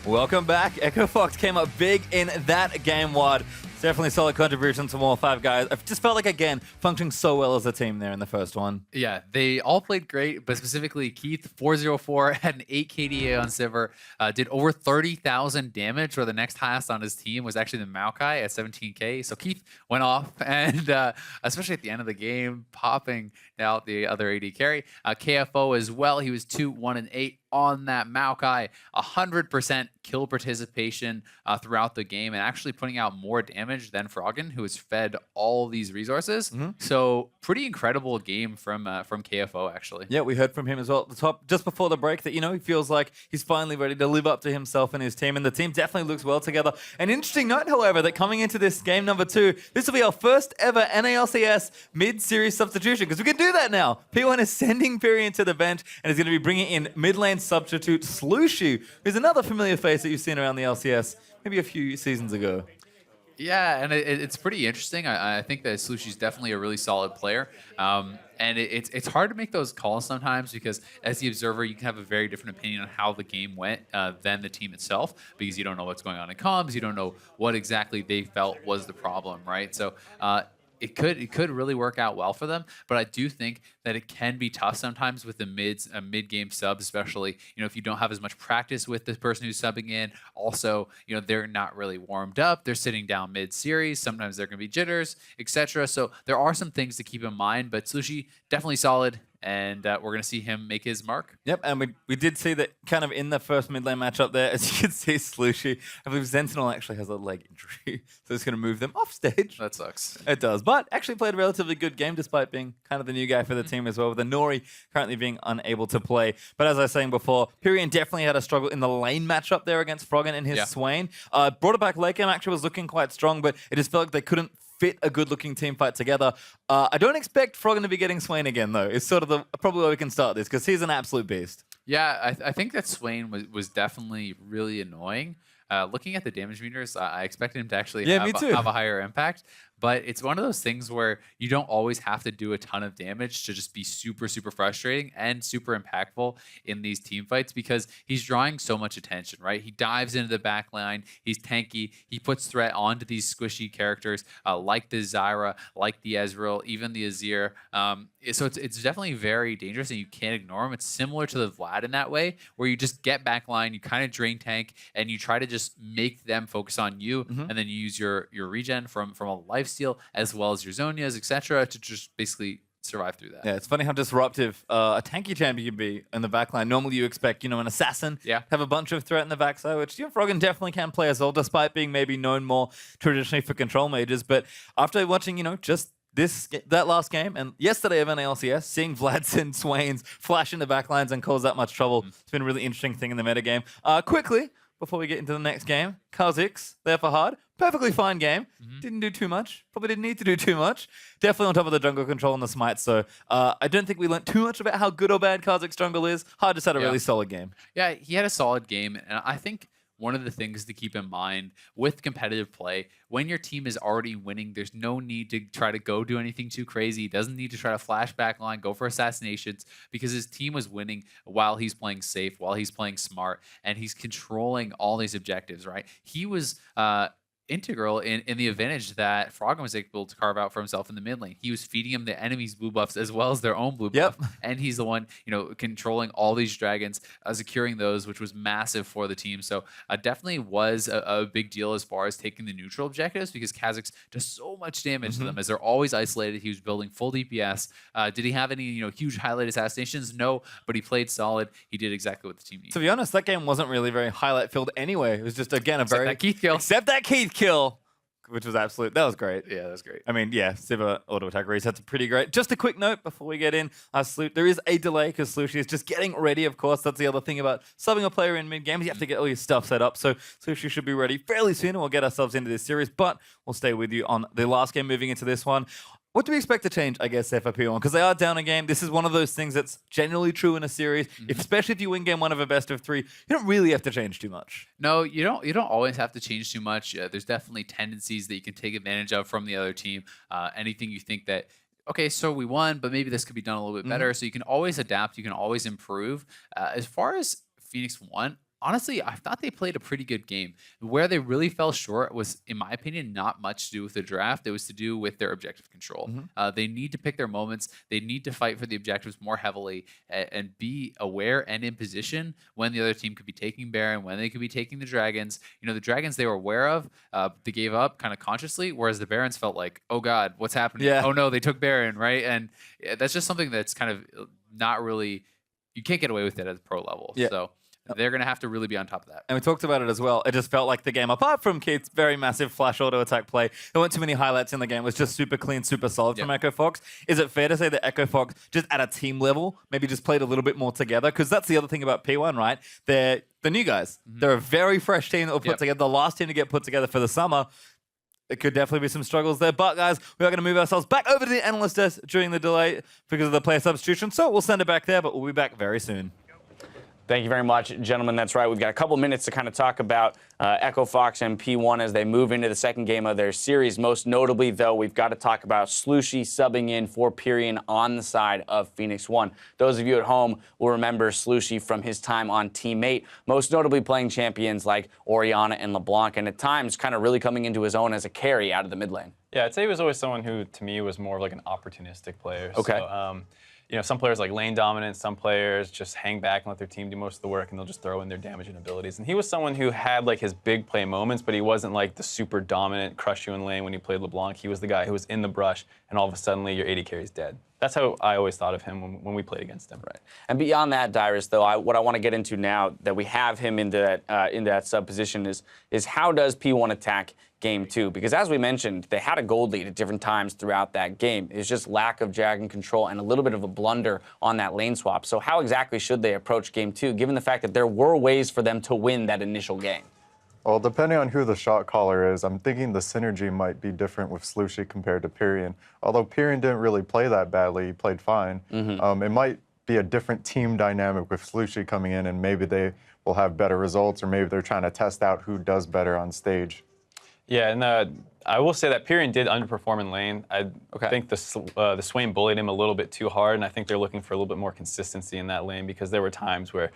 Welcome back. Echo Fox came up big in that game, Wad. Definitely solid contribution to all five guys. I just felt like, again, functioning so well as a team there in the first one. Yeah, they all played great, but specifically Keith, 404, had an 8 KDA on Sivir, did over 30,000 damage, where the next highest on his team was actually the Maokai at 17k. So Keith went off, and especially at the end of the game, popping out the other AD carry. KFO as well, he was 2, 1, and 8 on that Maokai, 100% kill participation throughout the game, and actually putting out more damage than Froggen, who has fed all these resources. So pretty incredible game from KFO, actually. Yeah, we heard from him as well at the top just before the break that, he feels like he's finally ready to live up to himself and his team, and the team definitely looks well together. An interesting note, however, that coming into this game number 2, this will be our first ever NALCS mid-series substitution, because we can do that now. P1 is sending Pyrian to the bench and is going to be bringing in mid-lane substitute Slushy, who's another familiar face that you've seen around the LCS maybe a few seasons ago. Yeah, and it's pretty interesting. I think that Slushy's definitely a really solid player. And it's hard to make those calls sometimes because as the observer, you can have a very different opinion on how the game went than the team itself, because you don't know what's going on in comms. You don't know what exactly they felt was the problem, right? So it could really work out well for them, but I do think that it can be tough sometimes with the mid-game sub, especially if you don't have as much practice with the person who's subbing in. Also, they're not really warmed up. They're sitting down mid-series. Sometimes there can be jitters, etc. So there are some things to keep in mind, but Slushy definitely solid. And we're going to see him make his mark. Yep, and we did see that kind of in the first mid lane matchup there, as you can see, Slushy, I believe Sentinel actually has a leg injury, so it's going to move them off stage. That sucks. It does, but actually played a relatively good game despite being kind of the new guy for the team as well, with Nori currently being unable to play. But as I was saying before, Pyrian definitely had a struggle in the lane matchup there against Froggen and his Swain. Brought it back late game, actually was looking quite strong, but it just felt like they couldn't fit a good-looking team fight together. I don't expect Froggen to be getting Swain again, though. It's sort of probably where we can start this, because he's an absolute beast. Yeah, I think that Swain was definitely really annoying. Looking at the damage meters, I expected him to actually have a higher impact. But it's one of those things where you don't always have to do a ton of damage to just be super, super frustrating and super impactful in these team fights, because he's drawing so much attention, right? He dives into the back line. He's tanky. He puts threat onto these squishy characters like the Zyra, like the Ezreal, even the Azir. So it's definitely very dangerous, and you can't ignore him. It's similar to the Vlad in that way, where you just get back line, you kind of drain tank, and you try to just make them focus on you, and then you use your regen from a life steal as well as your Zonias, etc., to just basically survive through that. Yeah, it's funny how disruptive a tanky champion can be in the backline. Normally you expect, an assassin have a bunch of threat in the backside, which Froggen definitely can play as well, despite being maybe known more traditionally for control mages. But after watching, just that last game and yesterday of NALCS, seeing Vlad and Swains flash in the backlines and cause that much trouble, it's been a really interesting thing in the metagame. Quickly, before we get into the next game, Kha'Zix, there for hard. Perfectly fine game. Didn't do too much. Probably didn't need to do too much. Definitely on top of the jungle control and the smite. So I don't think we learned too much about how good or bad Kha'Zix jungle is. Hard just had a really solid game. Yeah, he had a solid game. And I think one of the things to keep in mind with competitive play, when your team is already winning, there's no need to try to go do anything too crazy. He doesn't need to try to flash back line, go for assassinations, because his team was winning while he's playing safe, while he's playing smart, and he's controlling all these objectives, right? He was integral in the advantage that Froggen was able to carve out for himself in the mid lane. He was feeding him the enemy's blue buffs as well as their own blue buff. And he's the one, controlling all these dragons, securing those, which was massive for the team. So definitely was a big deal as far as taking the neutral objectives, because Kha'Zix does so much damage to them as they're always isolated. He was building full DPS. Did he have any, huge highlight assassinations? No, but he played solid. He did exactly what the team needed. To be honest, that game wasn't really very highlight filled anyway. It was just, again, Except that Keith kill. Except that Keith kill, which was absolute. That was great. Yeah, that was great. I mean, Sivir auto attack resets are pretty great. Just a quick note before we get in. There is a delay because Slushy is just getting ready, of course. That's the other thing about subbing a player in mid-game. You have to get all your stuff set up. So Slushy should be ready fairly soon, and we'll get ourselves into this series. But we'll stay with you on the last game moving into this one. What do we expect to change, I guess, FFP1? Because they are down a game. This is one of those things that's generally true in a series, especially if you win game 1 of a best of 3. You don't really have to change too much. No, you don't always have to change too much. There's definitely tendencies that you can take advantage of from the other team. Anything you think that, okay, so we won, but maybe this could be done a little bit better. So you can always adapt. You can always improve. As far as Phoenix 1, honestly, I thought they played a pretty good game. Where they really fell short was, in my opinion, not much to do with the draft. It was to do with their objective control. They need to pick their moments. They need to fight for the objectives more heavily and be aware and in position when the other team could be taking Baron, when they could be taking the Dragons. The Dragons they were aware of, they gave up kind of consciously, whereas the Barons felt like, oh God, what's happening? Yeah. Oh no, they took Baron, right? And that's just something that's kind of not really, you can't get away with it at the pro level. Yeah. So they're going to have to really be on top of that. And we talked about it as well. It just felt like the game, apart from Keith's very massive flash auto attack play, there weren't too many highlights in the game. It was just super clean, super solid from Echo Fox. Is it fair to say that Echo Fox, just at a team level, maybe just played a little bit more together? Because that's the other thing about P1, right? They're the new guys. They're a very fresh team that were put together, the last team to get put together for the summer. It could definitely be some struggles there. But, guys, we are going to move ourselves back over to the analyst desk during the delay because of the player substitution. So we'll send it back there, but we'll be back very soon. Thank you very much, gentlemen. That's right. We've got a couple minutes to kind of talk about Echo Fox and P1 as they move into the second game of their series. Most notably, though, we've got to talk about Slushy subbing in for Pyrion on the side of Phoenix 1. Those of you at home will remember Slushy from his time on Team 8, most notably playing champions like Orianna and LeBlanc, and at times kind of really coming into his own as a carry out of the mid lane. Yeah, I'd say he was always someone who, to me, was more of like an opportunistic player. Okay. So, some players like lane dominance, some players just hang back and let their team do most of the work, and they'll just throw in their damage and abilities. And he was someone who had like his big play moments, but he wasn't like the super dominant crush you in lane when he played LeBlanc. He was the guy who was in the brush, and all of a sudden your AD carry's dead. That's how I always thought of him when we played against him. Right. And beyond that, Dyrus, though, what I want to get into now that we have him in that sub position is how does P1 attack Game 2? Because as we mentioned, they had a gold lead at different times throughout that game. It's just lack of dragon control and a little bit of a blunder on that lane swap. So how exactly should they approach Game 2, given the fact that there were ways for them to win that initial game? Well, depending on who the shot caller is, I'm thinking the synergy might be different with Slushy compared to Pyrion. Although Pyrion didn't really play that badly, he played fine. It might be a different team dynamic with Slushy coming in, and maybe they will have better results, or maybe they're trying to test out who does better on stage. Yeah, and I will say that Pyrion did underperform in lane. I think the Swain bullied him a little bit too hard, and I think they're looking for a little bit more consistency in that lane because there were times where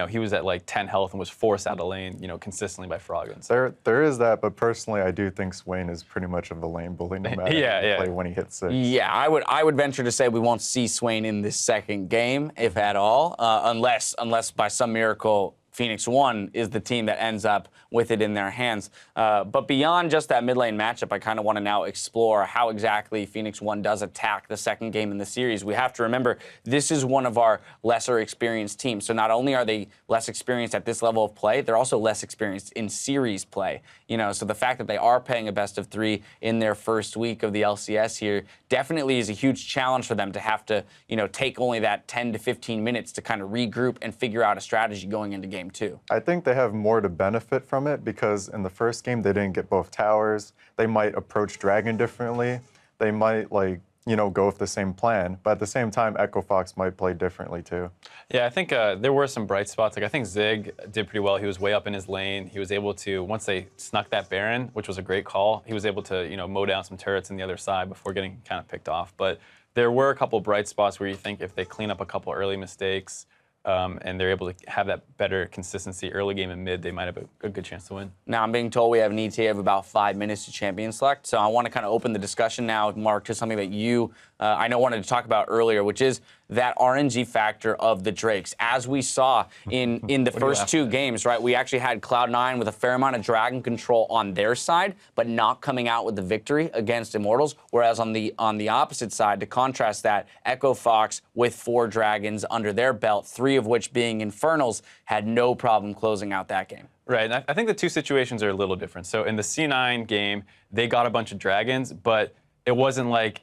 he was at like 10 health and was forced out of lane, consistently by Froggen. So. There is that, but personally, I do think Swain is pretty much of a lane bully no matter play when he hits 6. Yeah, I would venture to say we won't see Swain in this second game, if at all, unless by some miracle Phoenix 1 is the team that ends up with it in their hands. But beyond just that mid lane matchup, I kind of want to now explore how exactly Phoenix 1 does attack the second game in the series. We have to remember, this is one of our lesser experienced teams. So not only are they less experienced at this level of play, they're also less experienced in series play. So the fact that they are playing a best of 3 in their first week of the LCS here definitely is a huge challenge for them to have to, take only that 10 to 15 minutes to kind of regroup and figure out a strategy going into game 2. I think they have more to benefit from it because in the first game they didn't get both towers. They might approach Dragon differently. They might go with the same plan, but at the same time, Echo Fox might play differently too. Yeah, I think there were some bright spots. Like I think Zig did pretty well. He was way up in his lane. He was able to, once they snuck that Baron, which was a great call, he was able to mow down some turrets on the other side before getting kind of picked off. But there were a couple bright spots where you think if they clean up a couple early mistakes, and they're able to have that better consistency early game and mid, they might have a good chance to win. Now, I'm being told we have an ETA of about 5 minutes to champion select, so I want to kind of open the discussion now, Mark, to something that you, I know, wanted to talk about earlier, which is that RNG factor of the Drakes. As we saw in the first 2 games, right, we actually had Cloud9 with a fair amount of dragon control on their side, but not coming out with the victory against Immortals, whereas on the opposite side, to contrast that, Echo Fox with 4 dragons under their belt, 3 of which being Infernals, had no problem closing out that game. Right, and I think the 2 situations are a little different. So in the C9 game, they got a bunch of dragons, but it wasn't like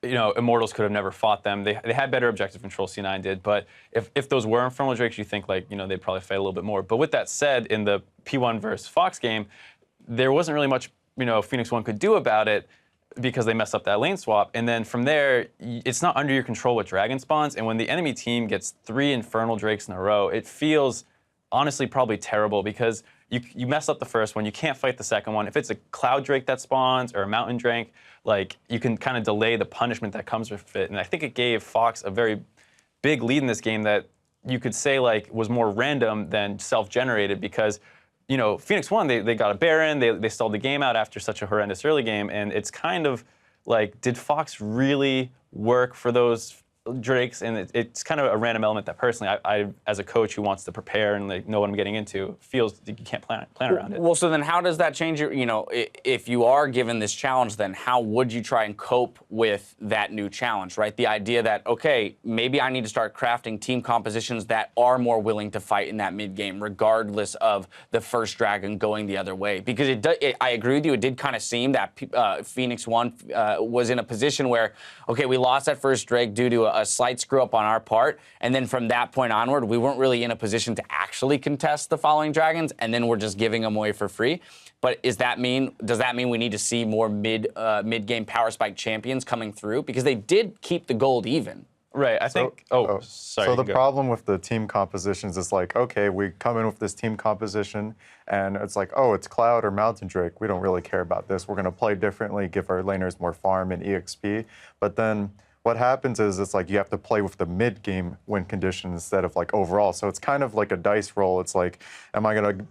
Immortals could have never fought them. They had better objective control, C9 did, but if those were Infernal Drakes, you think they'd probably fight a little bit more. But with that said, in the P1 versus Fox game, there wasn't really much Phoenix 1 could do about it because they messed up that lane swap. And then from there, it's not under your control what dragon spawns, and when the enemy team gets 3 Infernal Drakes in a row, it feels honestly probably terrible because you mess up the first one, you can't fight the second one. If it's a Cloud Drake that spawns or a Mountain Drake, you can kind of delay the punishment that comes with it. And I think it gave Fox a very big lead in this game that you could say like was more random than self-generated because, you know, Phoenix won. They got a Baron. They stalled the game out after such a horrendous early game, and it's kind of like, did Fox really work for those Drakes? And it's kind of a random element that personally, I as a coach who wants to prepare and like know what I'm getting into, feels you can't plan around it. Well, so then how does that change your, you know, if you are given this challenge, then how would you try and cope with that new challenge, right? The idea that, okay, maybe I need to start crafting team compositions that are more willing to fight in that mid game, regardless of the first dragon going the other way. Because I agree with you, it did kind of seem that Phoenix 1 was in a position where, okay, we lost that first Drake due to a slight screw up on our part, and then from that point onward, we weren't really in a position to actually contest the following dragons, and then we're just giving them away for free. But does that mean we need to see more mid-game power spike champions coming through? Because they did keep the gold even. Right, I think, sorry. So the problem with the team compositions is like, okay, we come in with this team composition, and it's like, oh, it's Cloud or Mountain Drake. We don't really care about this. We're going to play differently, give our laners more farm and EXP. But then what happens is it's like you have to play with the mid-game win condition instead of like overall. So it's kind of like a dice roll. It's like, am I going to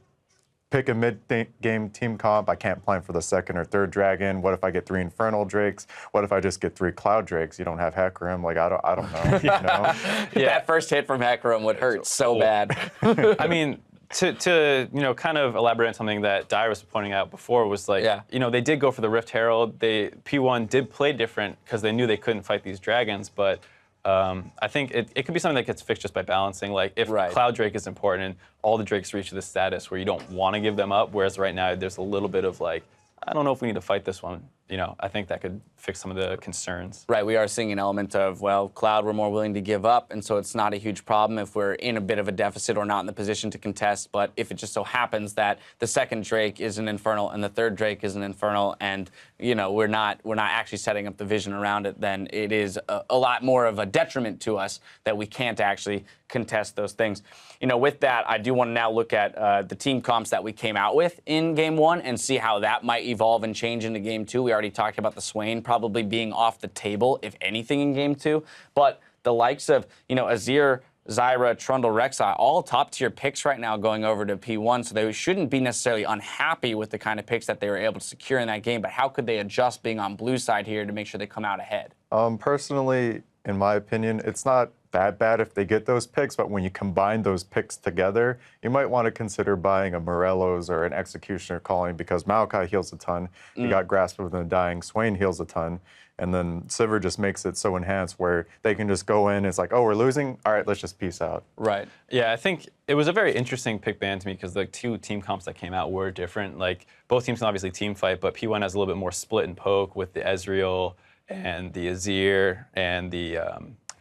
pick a mid-game team comp? I can't plan for the second or third dragon. What if I get 3 Infernal Drakes? What if I just get 3 Cloud Drakes? You don't have Hecarim. Like, I don't know. You know? Yeah. That first hit from Hecarim would hurt so bad. I mean, to you know, kind of elaborate on something that Dyer was pointing out before was like, you know, they did go for the Rift Herald. P1 did play different because they knew they couldn't fight these dragons, but I think it could be something that gets fixed just by balancing. Like if Cloud Drake is important and all the Drakes reach this status where you don't want to give them up, whereas right now there's a little bit of like, I don't know if we need to fight this one. You know, I think that could fix some of the concerns. Right, we are seeing an element of, well, Cloud we're more willing to give up, and so it's not a huge problem if we're in a bit of a deficit or not in the position to contest, but if it just so happens that the second Drake is an Infernal and the third Drake is an Infernal, and, you know, we're not actually setting up the vision around it, then it is a lot more of a detriment to us that we can't actually contest those things. You know, with that, I do want to now look at the team comps that we came out with in Game 1 and see how that might evolve and change into Game 2. We already talked about the Swain probably being off the table, if anything, in Game 2. But the likes of, you know, Azir, Zyra, Trundle, Rek'Sai, all top-tier picks right now going over to P1, so they shouldn't be necessarily unhappy with the kind of picks that they were able to secure in that game, but how could they adjust being on blue side here to make sure they come out ahead? Personally, in my opinion, it's not that bad if they get those picks, but when you combine those picks together, you might want to consider buying a Morello's or an Executioner Calling because Maokai heals a ton. You got Grasp of the Dying, Swain heals a ton, and then Sivir just makes it so enhanced where they can just go in, it's like, oh, we're losing? All right, let's just peace out. Right. Yeah, I think it was a very interesting pick ban to me because the 2 team comps that came out were different. Like, both teams can obviously team fight, but P1 has a little bit more split and poke with the Ezreal and the Azir and the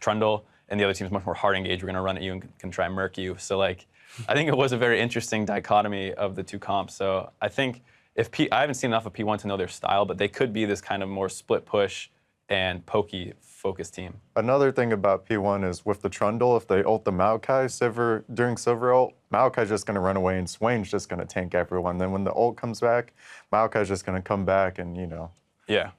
Trundle. And the other team's much more hard engaged. We're going to run at you and can try and murk you. So, like, I think it was a very interesting dichotomy of the 2 comps. So I think if I haven't seen enough of P1 to know their style, but they could be this kind of more split push and pokey focused team. Another thing about P1 is with the Trundle, if they ult the Maokai during Sivir ult, Maokai's just going to run away and Swain's just going to tank everyone. Then when the ult comes back, Maokai's just going to come back and, you know,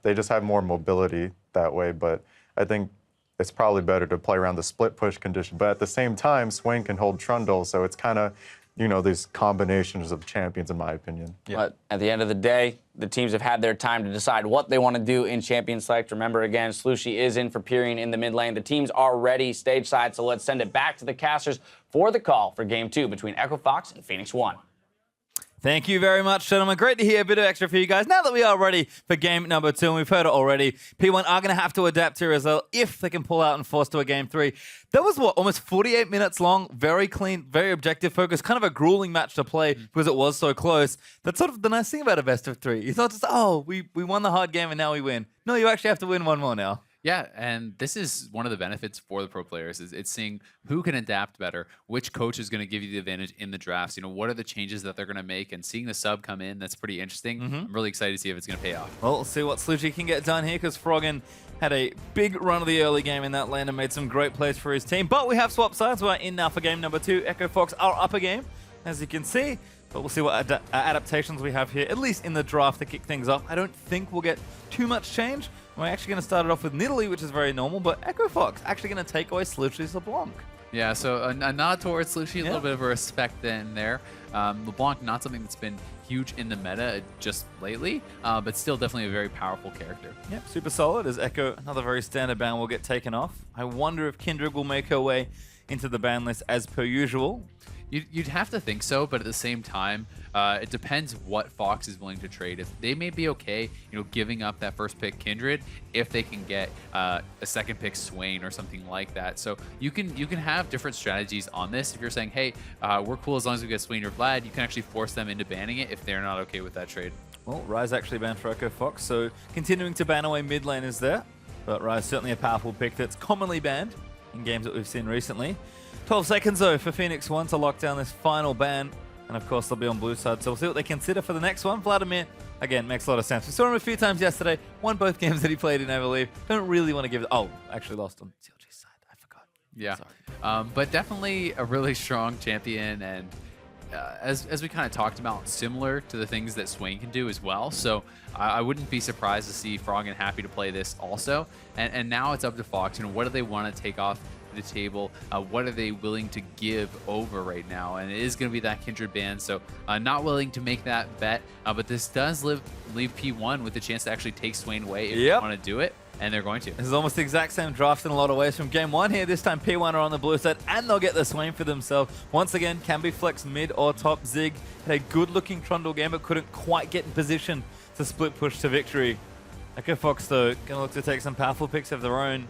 they just have more mobility that way. But I think it's probably better to play around the split push condition. But at the same time, Swain can hold Trundle, so it's kind of, you know, these combinations of champions, in my opinion. But at the end of the day, the teams have had their time to decide what they want to do in Champion Select. Remember, again, Slushy is in for Pyrian in the mid lane. The teams are ready stage side, so let's send it back to the casters for the call for Game 2 between Echo Fox and Phoenix 1. Thank you very much, gentlemen. Great to hear a bit of extra for you guys. Now that we are ready for game number 2, and we've heard it already, P1 are going to have to adapt here as well if they can pull out and force to a game 3. That was, what, almost 48 minutes long, very clean, very objective focus, kind of a grueling match to play because it was so close. That's sort of the nice thing about a best of 3. It's not just, oh, we won the hard game and now we win. No, you actually have to win one more now. Yeah, and this is one of the benefits for the pro players is it's seeing who can adapt better, which coach is going to give you the advantage in the drafts. You know, what are the changes that they're going to make, and seeing the sub come in, that's pretty interesting. I'm really excited to see if it's going to pay off. Well, we'll see what Slushy can get done here because Froggen had a big run of the early game in that lane and made some great plays for his team. But we have swapped sides. We're in now for game number 2. Echo Fox are up a game, as you can see. But we'll see what adaptations we have here, at least in the draft to kick things off. I don't think we'll get too much change. We're actually going to start it off with Nidalee, which is very normal, but Echo Fox actually going to take away Slushy's LeBlanc. Yeah, so a nod towards Slushie, a little bit of a respect in there. LeBlanc, not something that's been huge in the meta just lately, but still definitely a very powerful character. Yep, super solid as Echo, another very standard ban, will get taken off. I wonder if Kindred will make her way into the ban list as per usual. You'd have to think so, but at the same time, it depends what Fox is willing to trade. If they may be okay, giving up that first pick Kindred, if they can get a second pick Swain or something like that. So you can have different strategies on this. If you're saying, hey, we're cool as long as we get Swain or Vlad, you can actually force them into banning it if they're not okay with that trade. Well, Ryze actually banned for Echo Fox, so continuing to ban away mid lane is there. But Ryze certainly a powerful pick that's commonly banned in games that we've seen recently. 12 seconds though for Phoenix 1 to lock down this final ban. And of course they'll be on blue side, so we'll see what they consider for the next one. Vladimir, again, makes a lot of sense. We saw him a few times yesterday, won both games that he played in, I believe. Don't really want to give it, oh, actually lost on CLG's side, I forgot. Yeah, sorry. But definitely a really strong champion, and as we kind of talked about, similar to the things that Swain can do as well. So I wouldn't be surprised to see Froggen happy to play this also. And now it's up to Fox, what do they want to take off the table? What are they willing to give over right now? And it is going to be that Kindred ban, so not willing to make that bet, but this does leave P1 with the chance to actually take Swain away if they want to do it, and they're going to. This is almost the exact same draft in a lot of ways from game one here. This time P1 are on the blue side, and they'll get the Swain for themselves. Once again, can be flexed mid or top. Zig had a good-looking Trundle game, but couldn't quite get in position to split push to victory. Echo Fox, though, going to look to take some powerful picks of their own.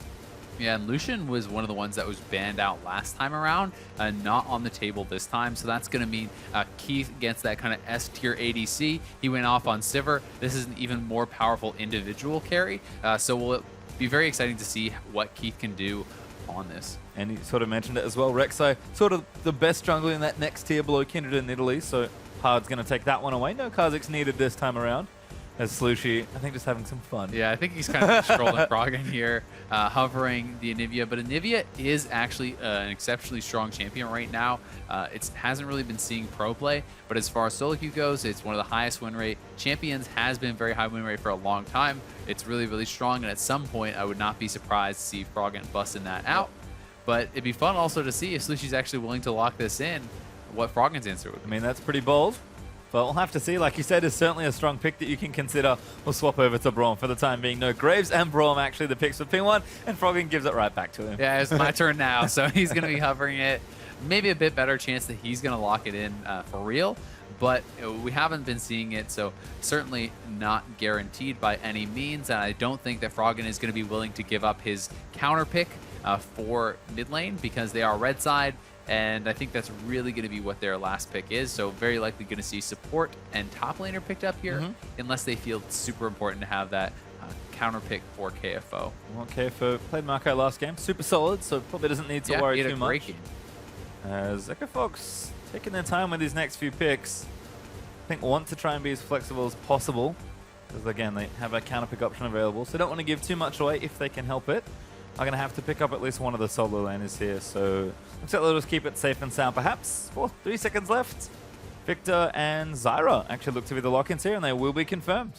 Yeah, and Lucian was one of the ones that was banned out last time around, not on the table this time. So that's going to mean Keith gets that kind of S-tier ADC. He went off on Sivir. This is an even more powerful individual carry. So we'll be very exciting to see what Keith can do on this. And he sort of mentioned it as well. Rek'Sai, sort of the best jungler in that next tier below Kindred in Italy. So Hard's going to take that one away. No Kha'Zix needed this time around. As Slushie, I think, just having some fun. Yeah, I think he's kind of strolling Froggen here, hovering the Anivia. But Anivia is actually an exceptionally strong champion right now. It hasn't really been seeing pro play, but as far as solo queue goes, it's one of the highest win rate. Champions has been very high win rate for a long time. It's really, really strong, and at some point, I would not be surprised to see Froggen busting that out. But it'd be fun also to see if Slushie's actually willing to lock this in, what Froggen's answer would be. I mean, that's pretty bold. But we'll have to see. Like you said, is certainly a strong pick that you can consider. We'll swap over to Braum for the time being. No, Graves and Braum actually the picks for P1, and Froggen gives it right back to him. Yeah, it's my turn now, so he's going to be hovering it. Maybe a bit better chance that he's going to lock it in for real, but we haven't been seeing it, so certainly not guaranteed by any means, and I don't think that Froggen is going to be willing to give up his counter pick for mid lane because they are red side. And I think that's really going to be what their last pick is. So very likely going to see support and top laner picked up here, unless they feel it's super important to have that counter pick for KFO. Well, KFO played Marco last game. Super solid, so probably doesn't need to worry too much. Great game. As Echo Fox taking their time with these next few picks. I think want to try and be as flexible as possible. Because again, they have a counter pick option available. So don't want to give too much away if they can help it. Are going to have to pick up at least one of the solo laners here, so looks like they'll just keep it safe and sound perhaps. 3 seconds left. Victor and Zyra actually look to be the lock-ins here, and they will be confirmed.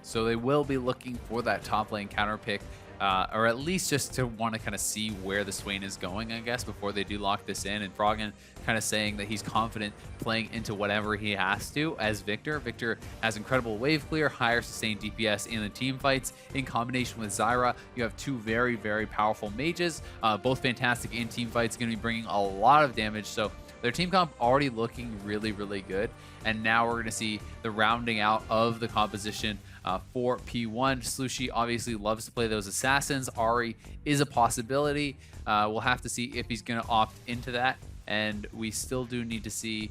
So they will be looking for that top lane counter pick, or at least just to want to kind of see where the Swain is going, I guess, before they do lock this in. And Froggen kind of saying that he's confident playing into whatever he has to as Victor. Victor has incredible wave clear, higher sustained DPS in the team fights. In combination with Zyra, you have two very, very powerful mages, both fantastic in team fights, going to be bringing a lot of damage. So their team comp already looking really, really good. And now we're going to see the rounding out of the composition for P1. Slushie obviously loves to play those assassins. Ahri is a possibility. We'll have to see if he's going to opt into that. And we still do need to see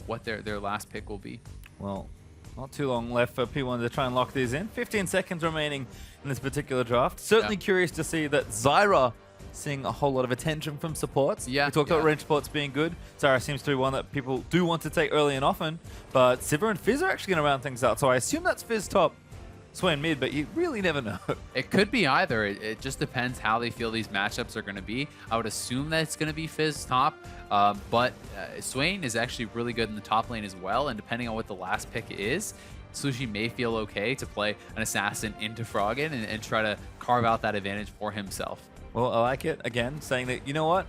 what their last pick will be. Well, not too long left for P1 to try and lock these in. 15 seconds remaining in this particular draft. Certainly curious to see that Zyra seeing a whole lot of attention from supports. We talked about range supports being good. Zyra seems to be one that people do want to take early and often, but Sivir and Fizz are actually going to round things out. So I assume that's Fizz top, Swain mid, but you really never know. It could be either. It just depends how they feel these matchups are going to be. I would assume that it's going to be Fizz top, but Swain is actually really good in the top lane as well, and depending on what the last pick is, Slushie may feel okay to play an assassin into Froggen and try to carve out that advantage for himself. Well, I like it. Again, saying that, you know what?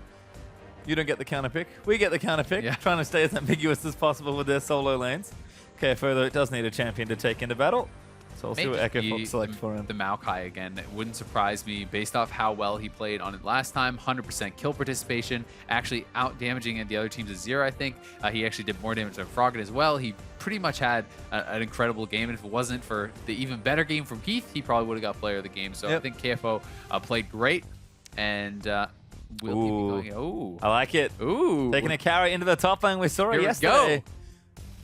You don't get the counter pick. We get the counter pick. Trying to stay as ambiguous as possible with their solo lanes. KFO, though, it does need a champion to take into battle. So we'll see what Echo Fox select for him. The Maokai again. It wouldn't surprise me based off how well he played on it last time. 100% kill participation. Actually out damaging the other teams to 0, I think. He actually did more damage than Froggen as well. He pretty much had an incredible game. And if it wasn't for the even better game from Keith, he probably would have got player of the game. So I think KFO played great. And we'll keep going. I like it. Taking a carry into the top lane. We saw it yesterday.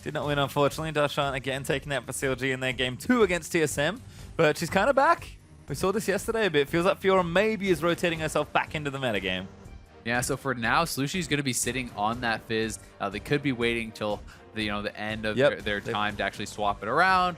Did not win, unfortunately. Darshan again taking out for CLG in their game 2 against TSM. But she's kind of back. We saw this yesterday a bit. Feels like Fiora maybe is rotating herself back into the metagame. Yeah, so for now, Slushi's going to be sitting on that Fizz. They could be waiting till the end of their time to actually swap it around.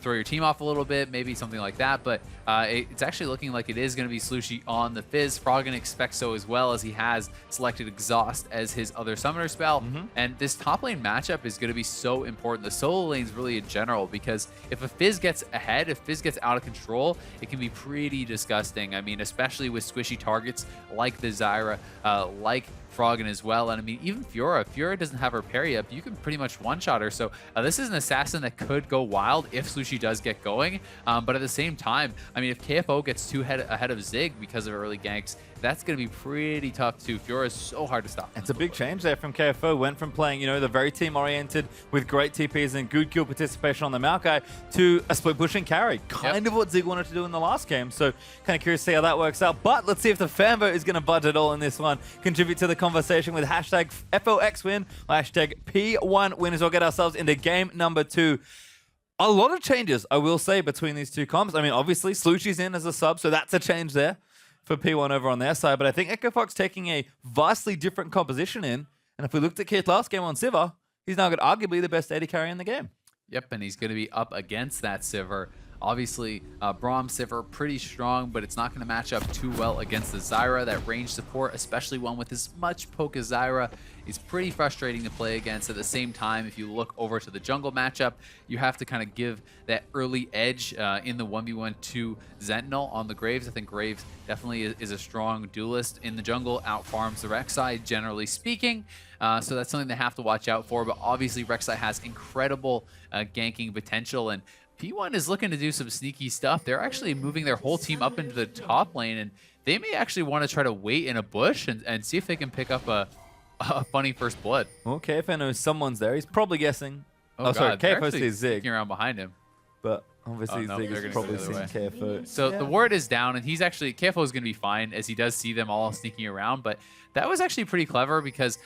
Throw your team off a little bit, maybe something like that. But it's actually looking like it is going to be Slushi on the Fizz. Froggen expects so as well, as he has selected Exhaust as his other summoner spell. And this top lane matchup is going to be so important. The solo lanes really in general, because if a Fizz gets ahead, if Fizz gets out of control, it can be pretty disgusting. I mean, especially with squishy targets like the Zyra, like Froggen as well. And I mean, even Fiora doesn't have her parry up. You can pretty much one-shot her. So this is an assassin that could go wild if Slushi does get going. But at the same time, I mean, if KFO gets too ahead of Zig because of early ganks, that's going to be pretty tough too. Fiora is so hard to stop. It's a big change there from KFO. Went from playing, the very team-oriented with great TPs and good kill participation on the Maokai to a split pushing carry. Kind of what Zig wanted to do in the last game. So kind of curious to see how that works out. But let's see if the fan vote is going to budge at all in this one. Contribute to the conversation with hashtag FOXWin, hashtag P1win as we'll get ourselves into game number 2. A lot of changes, I will say, between these two comps. I mean, obviously, Slushi's in as a sub, so that's a change there for P1 over on their side. But I think Echo Fox taking a vastly different composition in. And if we looked at Keith last game on Sivir, he's now got arguably the best AD carry in the game. Yep, and he's going to be up against that Sivir. Obviously, Braum Sivir pretty strong, but it's not going to match up too well against the Zyra. That range support, especially one with as much poke as Zyra, is pretty frustrating to play against. At the same time, if you look over to the jungle matchup, you have to kind of give that early edge in the 1v1 to Sentinel on the Graves. I think Graves definitely is a strong duelist in the jungle, outfarms the Rek'Sai, generally speaking. So that's something they have to watch out for. But obviously, Rek'Sai has incredible ganking potential, and P1 is looking to do some sneaky stuff. They're actually moving their whole team up into the top lane, and they may actually want to try to wait in a bush and see if they can pick up a funny first blood. Well, KFO knows someone's there. He's probably guessing. Oh, sorry, God, KFO sees Zig. Sneaking around behind him. But obviously Zig is probably seeing KFO. So the ward is down, and he's actually, KFO is going to be fine, as he does see them all sneaking around. But that was actually pretty clever, because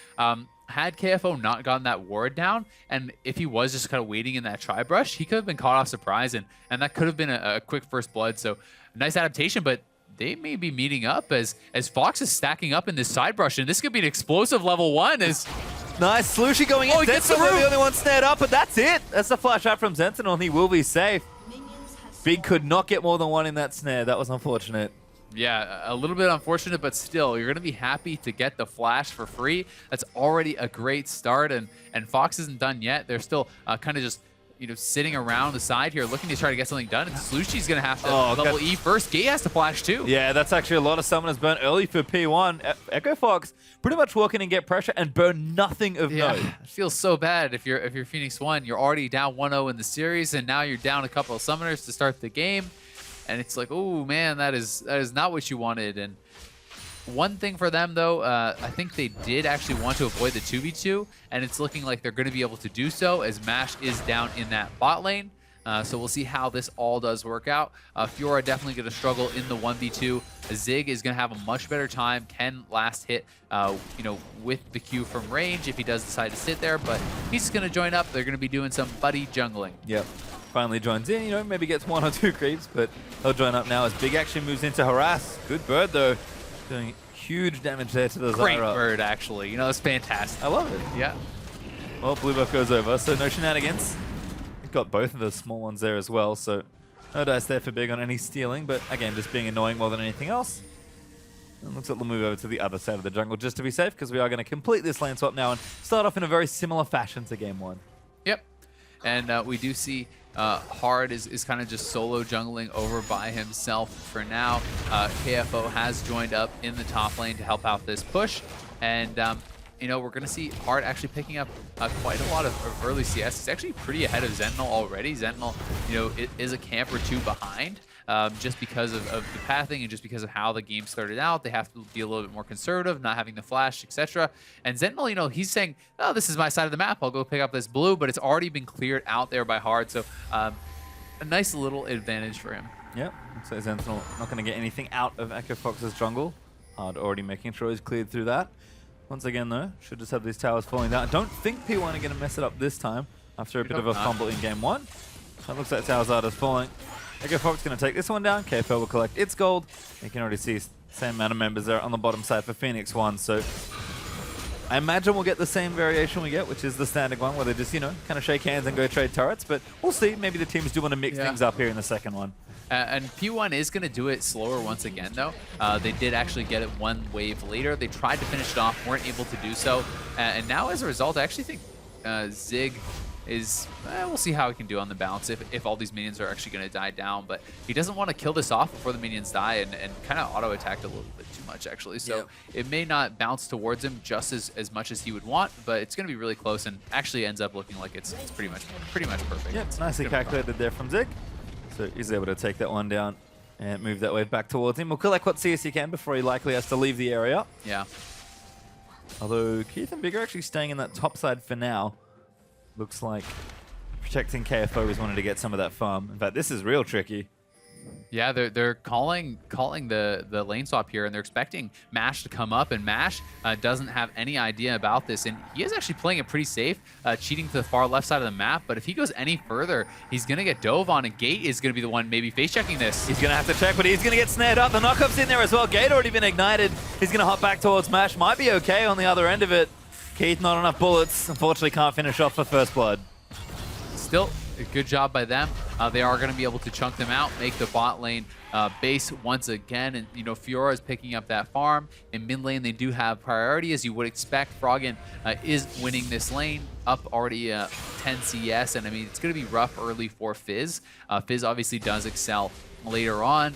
had KFO not gotten that ward down, and if he was just kind of waiting in that tri-brush, he could have been caught off surprise, and that could have been a quick first blood. So nice adaptation, but they may be meeting up as Fox is stacking up in this side brush, and this could be an explosive level 1. Nice, Slushi going in. He gets the the only one snared up, but that's it. That's the flash out from Sentinel, and he will be safe. Big could not get more than one in that snare. That was unfortunate. Yeah, a little bit unfortunate, but still, you're going to be happy to get the flash for free. That's already a great start, and Fox isn't done yet. They're still kind of just sitting around the side here, looking to try to get something done. And Slushi's going to have to level E first. Gay has to flash too. Yeah, that's actually a lot of summoners burn early for P1. Echo Fox pretty much walk in and get pressure and burn nothing of note. It feels so bad if you're Phoenix 1. You're already down 1-0 in the series, and now you're down a couple of summoners to start the game. And it's like, oh man, that is not what you wanted. And one thing for them though, I think they did actually want to avoid the 2v2, and it's looking like they're going to be able to do so, as Mash is down in that bot lane. So we'll see how this all does work out. Fiora definitely going to struggle in the 1v2. Zig is going to have a much better time, can last hit, with the Q from range if he does decide to sit there, but he's just going to join up. They're going to be doing some buddy jungling. Yep. Finally joins in, maybe gets 1 or 2 creeps, but he'll join up now as Big actually moves into harass. Good bird though, doing huge damage there to the Zyra. Great bird, actually. That's fantastic. I love it. Yeah. Well, blue buff goes over, so no shenanigans. We've got both of the small ones there as well, so no dice there for Big on any stealing, but again, just being annoying more than anything else. And looks like we'll move over to the other side of the jungle just to be safe, because we are going to complete this lane swap now and start off in a very similar fashion to game 1. Yep. And we do see Hard is kind of just solo jungling over by himself for now. KFO has joined up in the top lane to help out this push. And, you know, we're going to see Hard actually picking up quite a lot of early CS. He's actually pretty ahead of Zentinel already. Zentinel, you know, is a camp or two behind. Just because of the pathing and just because of how the game started out. They have to be a little bit more conservative, not having the flash, etc. And Zentinel, you know, he's saying, oh, this is my side of the map. I'll go pick up this blue, but it's already been cleared out there by Hard. So a nice little advantage for him. Yep. So Zentinel not going to get anything out of Echo Fox's jungle. Hard already making sure he's cleared through that. Once again, though, should just have these towers falling down. I don't think P1 are going to mess it up this time after a bit of a fumble in game 1. That looks like towers are just falling. Echo Fox going to take this one down. KFL will collect its gold. You can already see same amount of members there on the bottom side for Phoenix 1. So I imagine we'll get the same variation we get, which is the standard one, where they just, you know, kind of shake hands and go trade turrets. But we'll see. Maybe the teams do want to mix things up here in the second one. And P1 is going to do it slower once again, though. They did actually get it one wave later. They tried to finish it off, weren't able to do so. And now, as a result, I actually think Zig is, we'll see how he can do on the bounce if all these minions are actually going to die down. But he doesn't want to kill this off before the minions die and kind of auto-attacked a little bit too much, actually. So it may not bounce towards him just as much as he would want, but it's going to be really close and actually ends up looking like it's pretty much perfect. Yeah, it's nicely calculated there from Zig. So he's able to take that one down and move that wave back towards him. We'll collect what CS he can before he likely has to leave the area. Yeah. Although Keith and Big are actually staying in that top side for now. Looks like protecting KFO is wanting to get some of that farm. In fact, this is real tricky. Yeah, they're calling the lane swap here, and they're expecting Mash to come up, and Mash doesn't have any idea about this, and he is actually playing it pretty safe, cheating to the far left side of the map, but if he goes any further, he's going to get dove on, and Gate is going to be the one maybe face-checking this. He's going to have to check, but he's going to get snared up. The knockup's in there as well. Gate already been ignited. He's going to hop back towards Mash. Might be okay on the other end of it. Keith, not enough bullets. Unfortunately, can't finish off for first blood. Still, a good job by them. They are going to be able to chunk them out, make the bot lane base once again. And, you know, Fiora is picking up that farm. In mid lane, they do have priority, as you would expect. Froggen is winning this lane, up already 10 CS. And, I mean, it's going to be rough early for Fizz. Fizz obviously does excel later on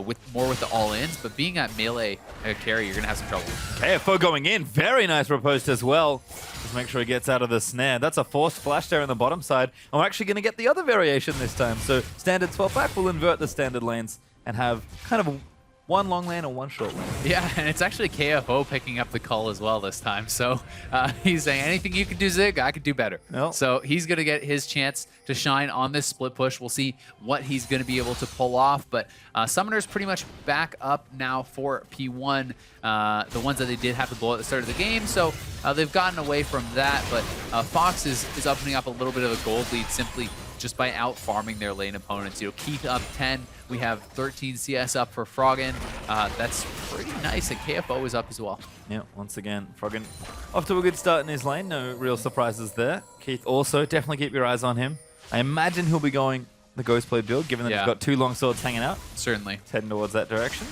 with the all-ins, but being at melee carry, you're going to have some trouble. KFO going in. Very nice riposte as well. Just make sure he gets out of the snare. That's a forced flash there on the bottom side. And we're actually going to get the other variation this time. So standard swap back will invert the standard lanes and have kind of one long lane and one short lane. Yeah, and it's actually KFO picking up the call as well this time. So he's saying, anything you can do, Zig, I could do better. Nope. So he's going to get his chance to shine on this split push. We'll see what he's going to be able to pull off. But Summoner's pretty much back up now for P1, the ones that they did have to blow at the start of the game. So they've gotten away from that. But Fox is opening up a little bit of a gold lead simply just by out-farming their lane opponents. You know, Keith up 10. We have 13 CS up for Froggen. That's pretty nice, and KFO is up as well. Yeah, once again, Froggen off to a good start in his lane. No real surprises there. Keith also, definitely keep your eyes on him. I imagine he'll be going the Ghostblade build, given that he's got two long swords hanging out. Certainly. He's heading towards that direction.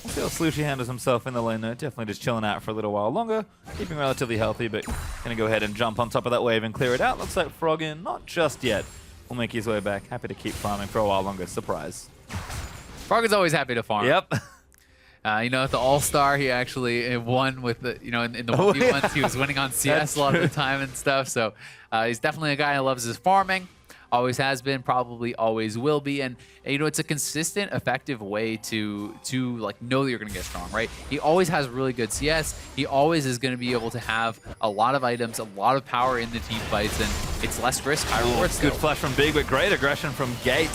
We'll see how Slushy handles himself in the lane, though. Definitely just chilling out for a little while longer. Keeping relatively healthy, but going to go ahead and jump on top of that wave and clear it out. Looks like Froggen, not just yet, will make his way back. Happy to keep farming for a while longer. Surprise. Froggen's always happy to farm. Yep. You know, at the All-Star, he actually won with the, you know, in the 1v1s, he was winning on CS a lot of the time and stuff. So he's definitely a guy who loves his farming. Always has been, probably always will be. And, you know, it's a consistent, effective way to like, know that you're going to get strong, right? He always has really good CS. He always is going to be able to have a lot of items, a lot of power in the team fights, and it's less risk, high rewards. Good flash from Big, but great aggression from Gate.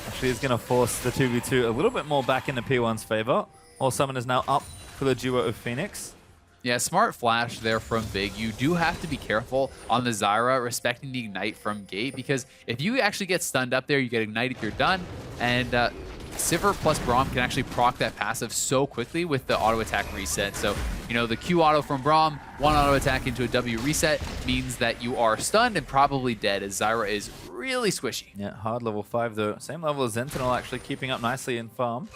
Actually is going to force the 2v2 a little bit more back in the P1's favor. All Summoners now up for the duo of Phoenix. Yeah, smart flash there from Big. You do have to be careful on the Zyra, respecting the ignite from Gate, because if you actually get stunned up there, you get ignited, you're done. And Sivir plus Braum can actually proc that passive so quickly with the auto attack reset. So, you know, the Q auto from Braum, one auto attack into a W reset means that you are stunned and probably dead, as Zyra is really squishy. Yeah, hard level 5 though. Same level as Zentinel, actually keeping up nicely in farm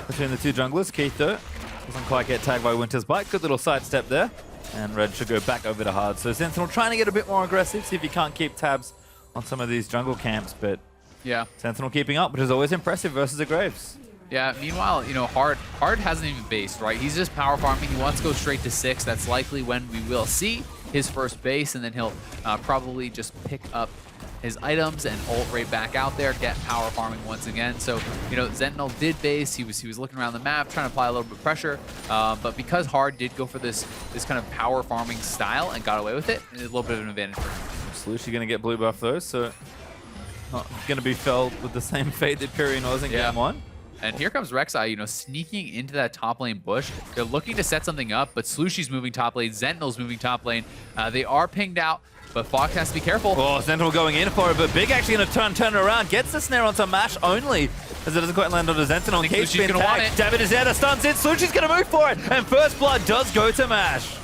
between the two junglers. Keith though doesn't quite get tagged by Winter's Bite. Good little sidestep there. And Red should go back over to hard. So Sentinel trying to get a bit more aggressive, see if he can't keep tabs on some of these jungle camps, but Yeah. Sentinel keeping up, which is always impressive versus a Graves. Yeah, meanwhile, you know, Hard hasn't even based, right? He's just power farming. He wants to go straight to 6. That's likely when we will see his first base, and then he'll probably just pick up his items and ult right back out there, get power farming once again. So, you know, Sentinel did base. He was looking around the map, trying to apply a little bit of pressure. But because Hard did go for this kind of power farming style and got away with it, it's a little bit of an advantage for him. Slushie going to get blue buff though, so not going to be felled with the same fate that Pyrion was in game 1. And here comes Rek'Sai, you know, sneaking into that top lane bush. They're looking to set something up, but Slushie's moving top lane, Sentinel's moving top lane. They are pinged out, but Fox has to be careful. Oh, Sentinel going in for it, but Big actually going to turn it around. Gets the snare onto Mash only, as it doesn't quite land onto Sentinel. Slushie's going to want it. David is there, the stun's in. Slushie's going to move for it, and first blood does go to Mash.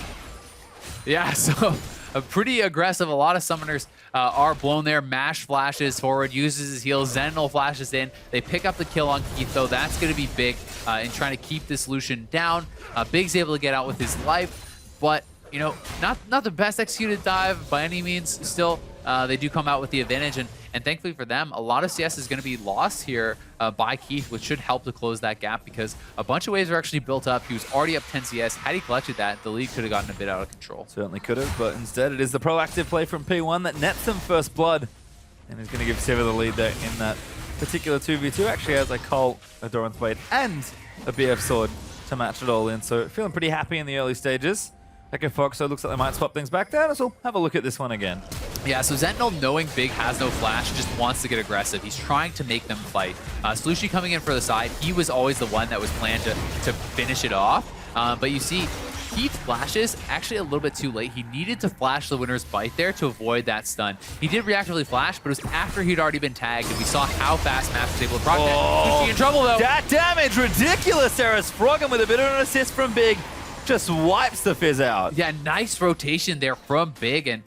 Yeah, so a pretty aggressive. A lot of summoners are blown there. Mash flashes forward, uses his heals. Sentinel flashes in. They pick up the kill on Keith, though. That's going to be big in trying to keep this Lucian down. Big's able to get out with his life, but, you know, not the best executed dive by any means. Still, they do come out with the advantage, and thankfully for them, a lot of CS is going to be lost here by Keith, which should help to close that gap because a bunch of waves are actually built up. He was already up 10 CS. Had he collected that, the league could have gotten a bit out of control. Certainly could have, but instead it is the proactive play from P1 that nets him first blood, and is going to give Sivir the lead there in that particular 2v2. Actually has a Cole, a Doran's Blade, and a BF Sword to match it all in, so feeling pretty happy in the early stages. Echo Fox, so it looks like they might swap things back down, so we'll have a look at this one again. Yeah, so Sentinel, knowing Big has no flash, just wants to get aggressive. He's trying to make them fight. Slushie coming in for the side, he was always the one that was planned to finish it off. But you see, Keith flashes actually a little bit too late. He needed to flash the winner's bite there to avoid that stun. He did reactively flash, but it was after he'd already been tagged, and we saw how fast Max was able to proc that. Slushie in trouble, though. That damage, ridiculous there as Froggen with a bit of an assist from Big. Just wipes the Fizz out. Yeah, nice rotation there from Big, and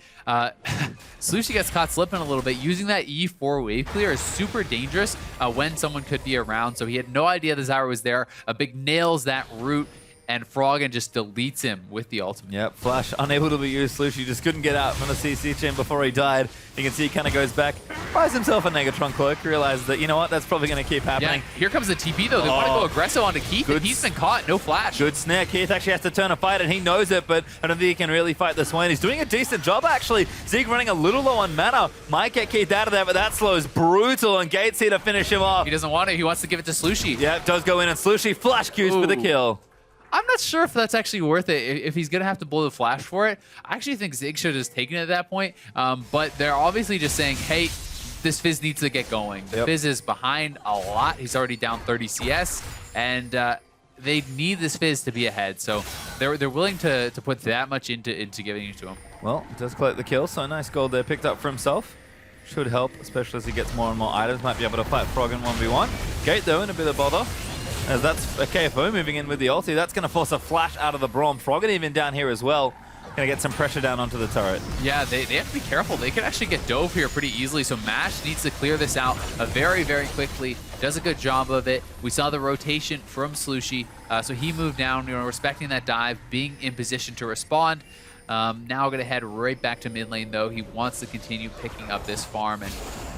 Slushie gets caught slipping a little bit. Using that E4 wave clear is super dangerous when someone could be around, so he had no idea the Zyra was there. Big nails that root, and Froggen just deletes him with the ultimate. Yep, Flash unable to be used. Slushie just couldn't get out from the CC chain before he died. You can see he kind of goes back, buys himself a Negatron cloak, realizes that, you know what, that's probably going to keep happening. Yeah, here comes the TP though. They want to go aggressive onto Keith, and he's been caught, no flash. Good snare. Keith actually has to turn a fight, and he knows it, but I don't think he can really fight the Swain. He's doing a decent job, actually. Zeke running a little low on mana. Might get Keith out of there, but that slow is brutal, and Gates here to finish him off. He doesn't want it. He wants to give it to Slushie. Yeah, it does go in, and Slushie flash Qs for the kill. I'm not sure if that's actually worth it, if he's going to have to blow the flash for it. I actually think Zig should have just taken it at that point, but they're obviously just saying, hey, this Fizz needs to get going. The Fizz is behind a lot. He's already down 30 CS, and they need this Fizz to be ahead, so they're willing to put that much into giving it to him. Well, he does collect the kill, so nice gold there picked up for himself. Should help, especially as he gets more and more items. Might be able to fight Froggen 1v1. Gate, though, in a bit of bother. As that's a KFO moving in with the ulti. That's going to force a flash out of the Braum. Froggen even down here as well. Going to get some pressure down onto the turret. Yeah, they have to be careful. They could actually get dove here pretty easily. So Mash needs to clear this out very, very quickly. Does a good job of it. We saw the rotation from Slushie. So he moved down, you know, respecting that dive, being in position to respond. Now going to head right back to mid lane, though. He wants to continue picking up this farm. And,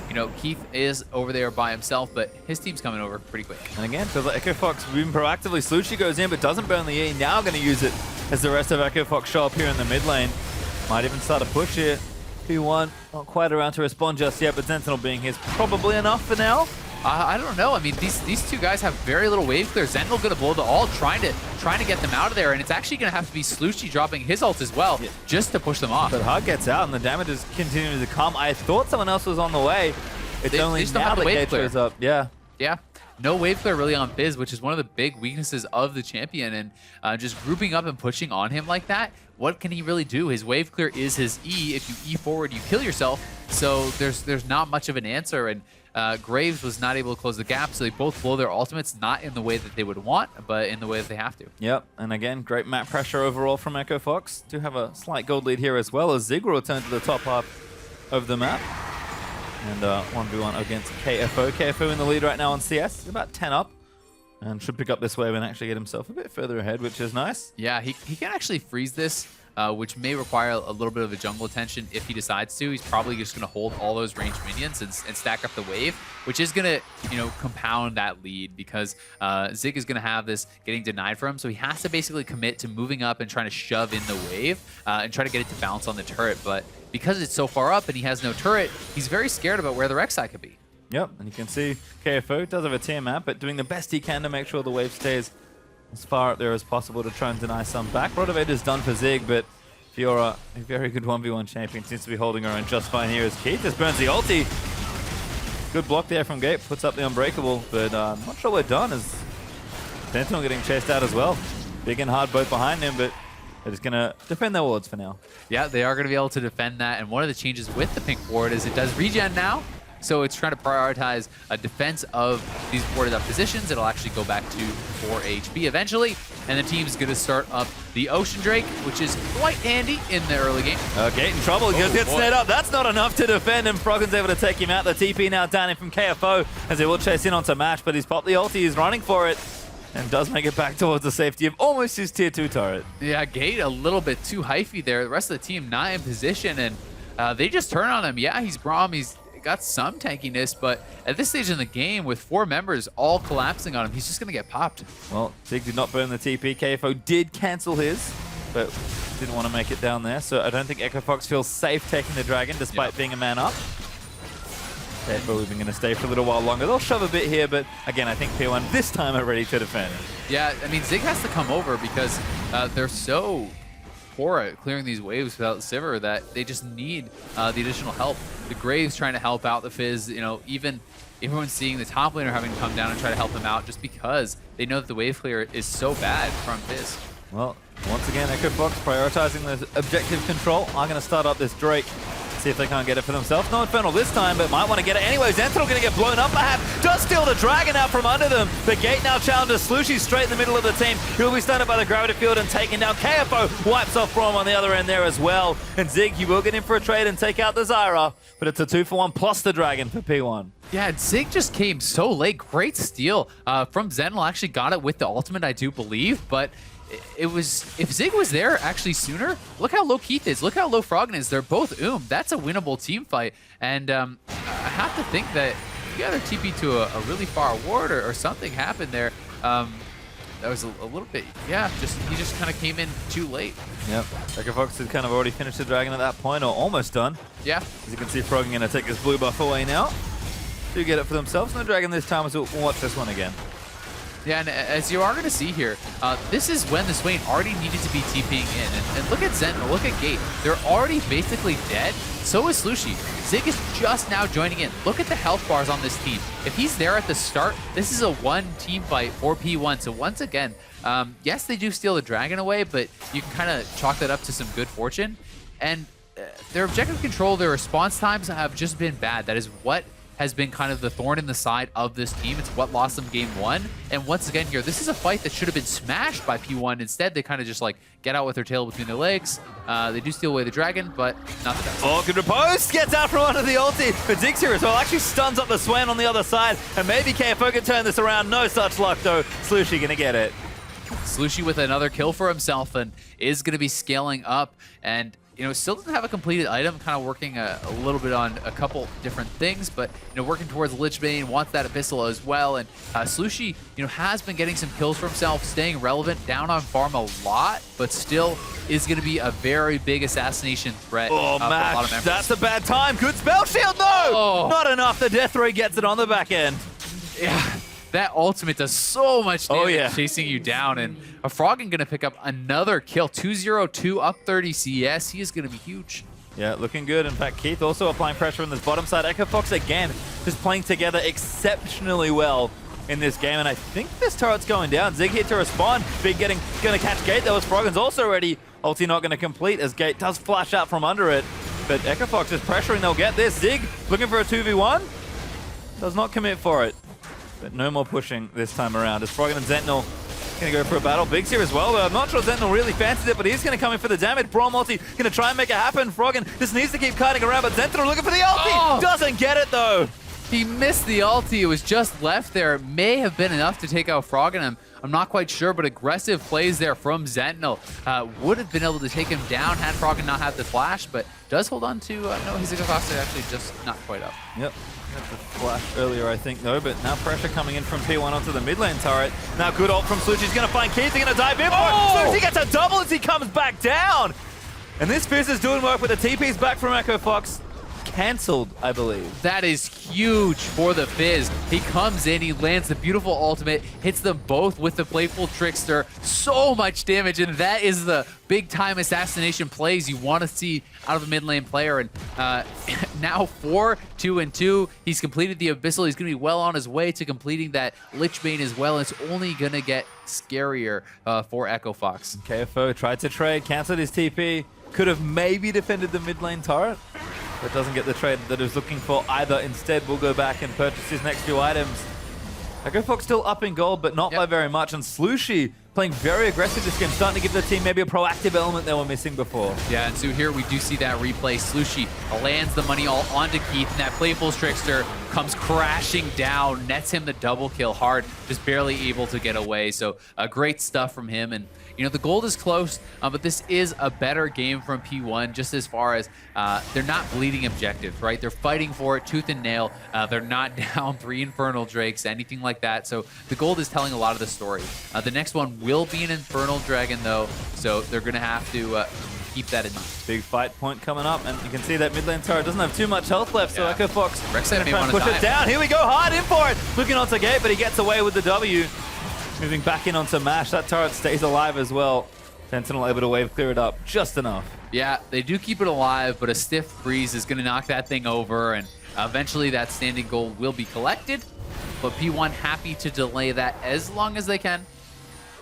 you know, Keith is over there by himself, but his team's coming over pretty quick. And again, feels like Echo Fox moving proactively. Slushie goes in, but doesn't burn the E. Now going to use it as the rest of Echo Fox show up here in the mid lane. Might even start a push here. P1 not quite around to respond just yet, but Sentinel being here is probably enough for now. I don't know. I mean, these two guys have very little wave clear. Sentinel going to blow the ult, trying to get them out of there, and it's actually going to have to be Slushie dropping his ult as well, just to push them off. But Hug gets out, and the damage is continuing to come. I thought someone else was on the way. It's only now that Gate shows up. Yeah. Yeah. No wave clear really on Fizz, which is one of the big weaknesses of the champion, and just grouping up and pushing on him like that, what can he really do? His wave clear is his E. If you E forward, you kill yourself, so there's not much of an answer, and Graves was not able to close the gap, so they both blow their ultimates, not in the way that they would want, but in the way that they have to. Yep, and again, great map pressure overall from Echo Fox. Do have a slight gold lead here as well, as Zig will return to the top half of the map. And 1v1 against KFO. KFO in the lead right now on CS. He's about 10 up. And should pick up this wave and actually get himself a bit further ahead, which is nice. Yeah, he can actually freeze this which may require a little bit of a jungle attention if he decides to. He's probably just going to hold all those ranged minions and stack up the wave, which is going to, compound that lead because Zig is going to have this getting denied for him. So he has to basically commit to moving up and trying to shove in the wave and try to get it to bounce on the turret. But because it's so far up and he has no turret, he's very scared about where the Rek'Sai could be. Yep, and you can see KFO does have a tier map, but doing the best he can to make sure the wave stays as far up there as possible to try and deny some back. Rotavator is done for Zig, but Fiora, a very good 1v1 champion, seems to be holding her own just fine here as Keith just burns the ulti. Good block there from Gate, puts up the Unbreakable, but I'm not sure we're done as Sentinel getting chased out as well. Big and hard both behind him, but they're just going to defend their wards for now. Yeah, they are going to be able to defend that, and one of the changes with the pink ward is it does regen now. So it's trying to prioritize a defense of these warded up positions. It'll actually go back to 4 HP eventually. And the team's going to start up the Ocean Drake, which is quite handy in the early game. Gate in trouble. He gets snared up. That's not enough to defend him. Froggen's able to take him out. The TP now down in from KFO as they will chase in onto Mash, but he's popped the ulti. He's running for it and does make it back towards the safety of almost his tier 2 turret. Yeah, Gate a little bit too hyphy there. The rest of the team not in position, and they just turn on him. Yeah, he's Braum. He's got some tankiness, but at this stage in the game, with 4 members all collapsing on him, he's just going to get popped. Well, Zig did not burn the TP. KFO did cancel his, but didn't want to make it down there, so I don't think Echo Fox feels safe taking the Dragon, despite being a man up. KFO even going to stay for a little while longer. They'll shove a bit here, but again, I think P1 this time are ready to defend. Yeah, I mean, Zig has to come over because they're so poor at clearing these waves without Sivir that they just need the additional help. The Graves trying to help out the Fizz, even everyone's seeing the top laner having to come down and try to help him out just because they know that the wave clear is so bad from Fizz. Well, once again, Echo Fox prioritizing the objective control. I'm going to start up this Drake. See if they can't get it for themselves. No Infernal this time, but might want to get it anyway. Sentinel going to get blown up perhaps. Does steal the Dragon out from under them. The Gate now challenges Slushy straight in the middle of the team. He'll be stunned by the gravity field and taken down. KFO wipes off Braum on the other end there as well. And Zig, you will get in for a trade and take out the Zyra, but it's a 2-for-1 plus the Dragon for P1. Yeah, Zig just came so late. Great steal from Zentinel. Actually got it with the ultimate, I do believe, but it was, if Zig was there actually sooner, look how low Keith is, look how low Froggen is. They're both That's a winnable team fight. And I have to think that you either TP to a really far ward or something happened there. That was a little bit, he just kind of came in too late. Yep, Echo Fox had kind of already finished the Dragon at that point, or almost done. Yeah. As you can see, Froggen going to take his blue buff away now. Do get it for themselves. No Dragon this time, so we'll watch this one again. Yeah, and as you are going to see here, this is when the Swain already needed to be TPing in. And look at Sentinel, look at Gate. They're already basically dead. So is Slushy. Zig is just now joining in. Look at the health bars on this team. If he's there at the start, this is a 1 team fight for P1. So once again, yes, they do steal the Dragon away, but you can kind of chalk that up to some good fortune. And their objective control, their response times have just been bad. That is what has been kind of the thorn in the side of this team. It's what lost them game 1. And once again here, this is a fight that should have been smashed by P1. Instead, they kind of just like get out with their tail between their legs. They do steal away the Dragon, but not the best. Oh, good repose. Gets out from under the ulti. But Zig's here as well. Actually stuns up the Swain on the other side. And maybe KFO can turn this around. No such luck though. Slushy gonna get it. Slushy with another kill for himself and is gonna be scaling up. And still doesn't have a completed item, kind of working a little bit on a couple different things, but, working towards Lich Bane, wants that Abyssal as well, and Slushy, has been getting some kills for himself, staying relevant, down on farm a lot, but still is going to be a very big assassination threat. Oh, for a lot of Mash, members. that's a bad time. Good spell shield, no! Oh. Not enough. The Death Ray gets it on the back end. Yeah. That ultimate does so much damage chasing you down, and a Froggen going to pick up another kill. 202 up 30 CS. He is going to be huge. Yeah, looking good. In fact, Keith also applying pressure on this bottom side. Echo Fox again just playing together exceptionally well in this game, and I think this turret's going down. Zig here to respond. Big going to catch Gate. That was Froggen's also ready. Ulti not going to complete as Gate does flash out from under it, but Echo Fox is pressuring. They'll get this. Zig looking for a 2v1. Does not commit for it. But no more pushing this time around. As Froggen and Sentinel going to go for a battle. Big's here as well, but I'm not sure Sentinel really fancies it, but he's going to come in for the damage. Braum ulti going to try and make it happen. Froggen just needs to keep kiting around, but Sentinel looking for the ulti. Doesn't get it though. He missed the ulti. It was just left there. It may have been enough to take out Froggen. I'm not quite sure, but aggressive plays there from Sentinel would have been able to take him down had Froggen not had the flash, but does hold on to, no, his exhaust is actually just not quite up. Yep. Had the flash earlier, I think, though, but now pressure coming in from P1 onto the mid lane turret. Now good ult from Slushie's going to find Keith. They're going to dive in for it. Slushie gets a double as he comes back down. And this Fizz is doing work with the TP's back from Echo Fox. Cancelled, I believe. That is huge for the Fizz. He comes in, he lands the beautiful ultimate, hits them both with the Playful Trickster. So much damage, and that is the big-time assassination plays you want to see out of a mid-lane player. And now 4-2-2. He's completed the Abyssal. He's going to be well on his way to completing that Lich Bane as well. And it's only going to get scarier for Echo Fox. KFO tried to trade, cancelled his TP. Could have maybe defended the mid lane turret, but doesn't get the trade that he was looking for either. Instead, we'll go back and purchase his next few items. Echo Fox still up in gold, but not by very much. And Slushie playing very aggressive this game, starting to give the team maybe a proactive element they were missing before. Yeah, and so here we do see that replay. Slushie lands the money all onto Keith, and that Playful Trickster comes crashing down, nets him the double kill hard, just barely able to get away. So great stuff from him. And you know, the gold is close, but this is a better game from P1 just as far as they're not bleeding objectives, right? They're fighting for it tooth and nail. They're not down 3 Infernal Drakes, anything like that. So the gold is telling a lot of the story. The next one will be an Infernal Dragon, though, so they're going to have to keep that in mind. Big fight point coming up, and you can see that mid lane turret doesn't have too much health left, so Echo Fox Rek'Sai may try and push it down. Here we go, hard in for it. Looking onto Gate, but he gets away with the W. Moving back in onto Mash. That turret stays alive as well. Sentinel able to wave clear it up just enough. Yeah, they do keep it alive, but a stiff breeze is going to knock that thing over, and eventually that standing gold will be collected. But P1 happy to delay that as long as they can.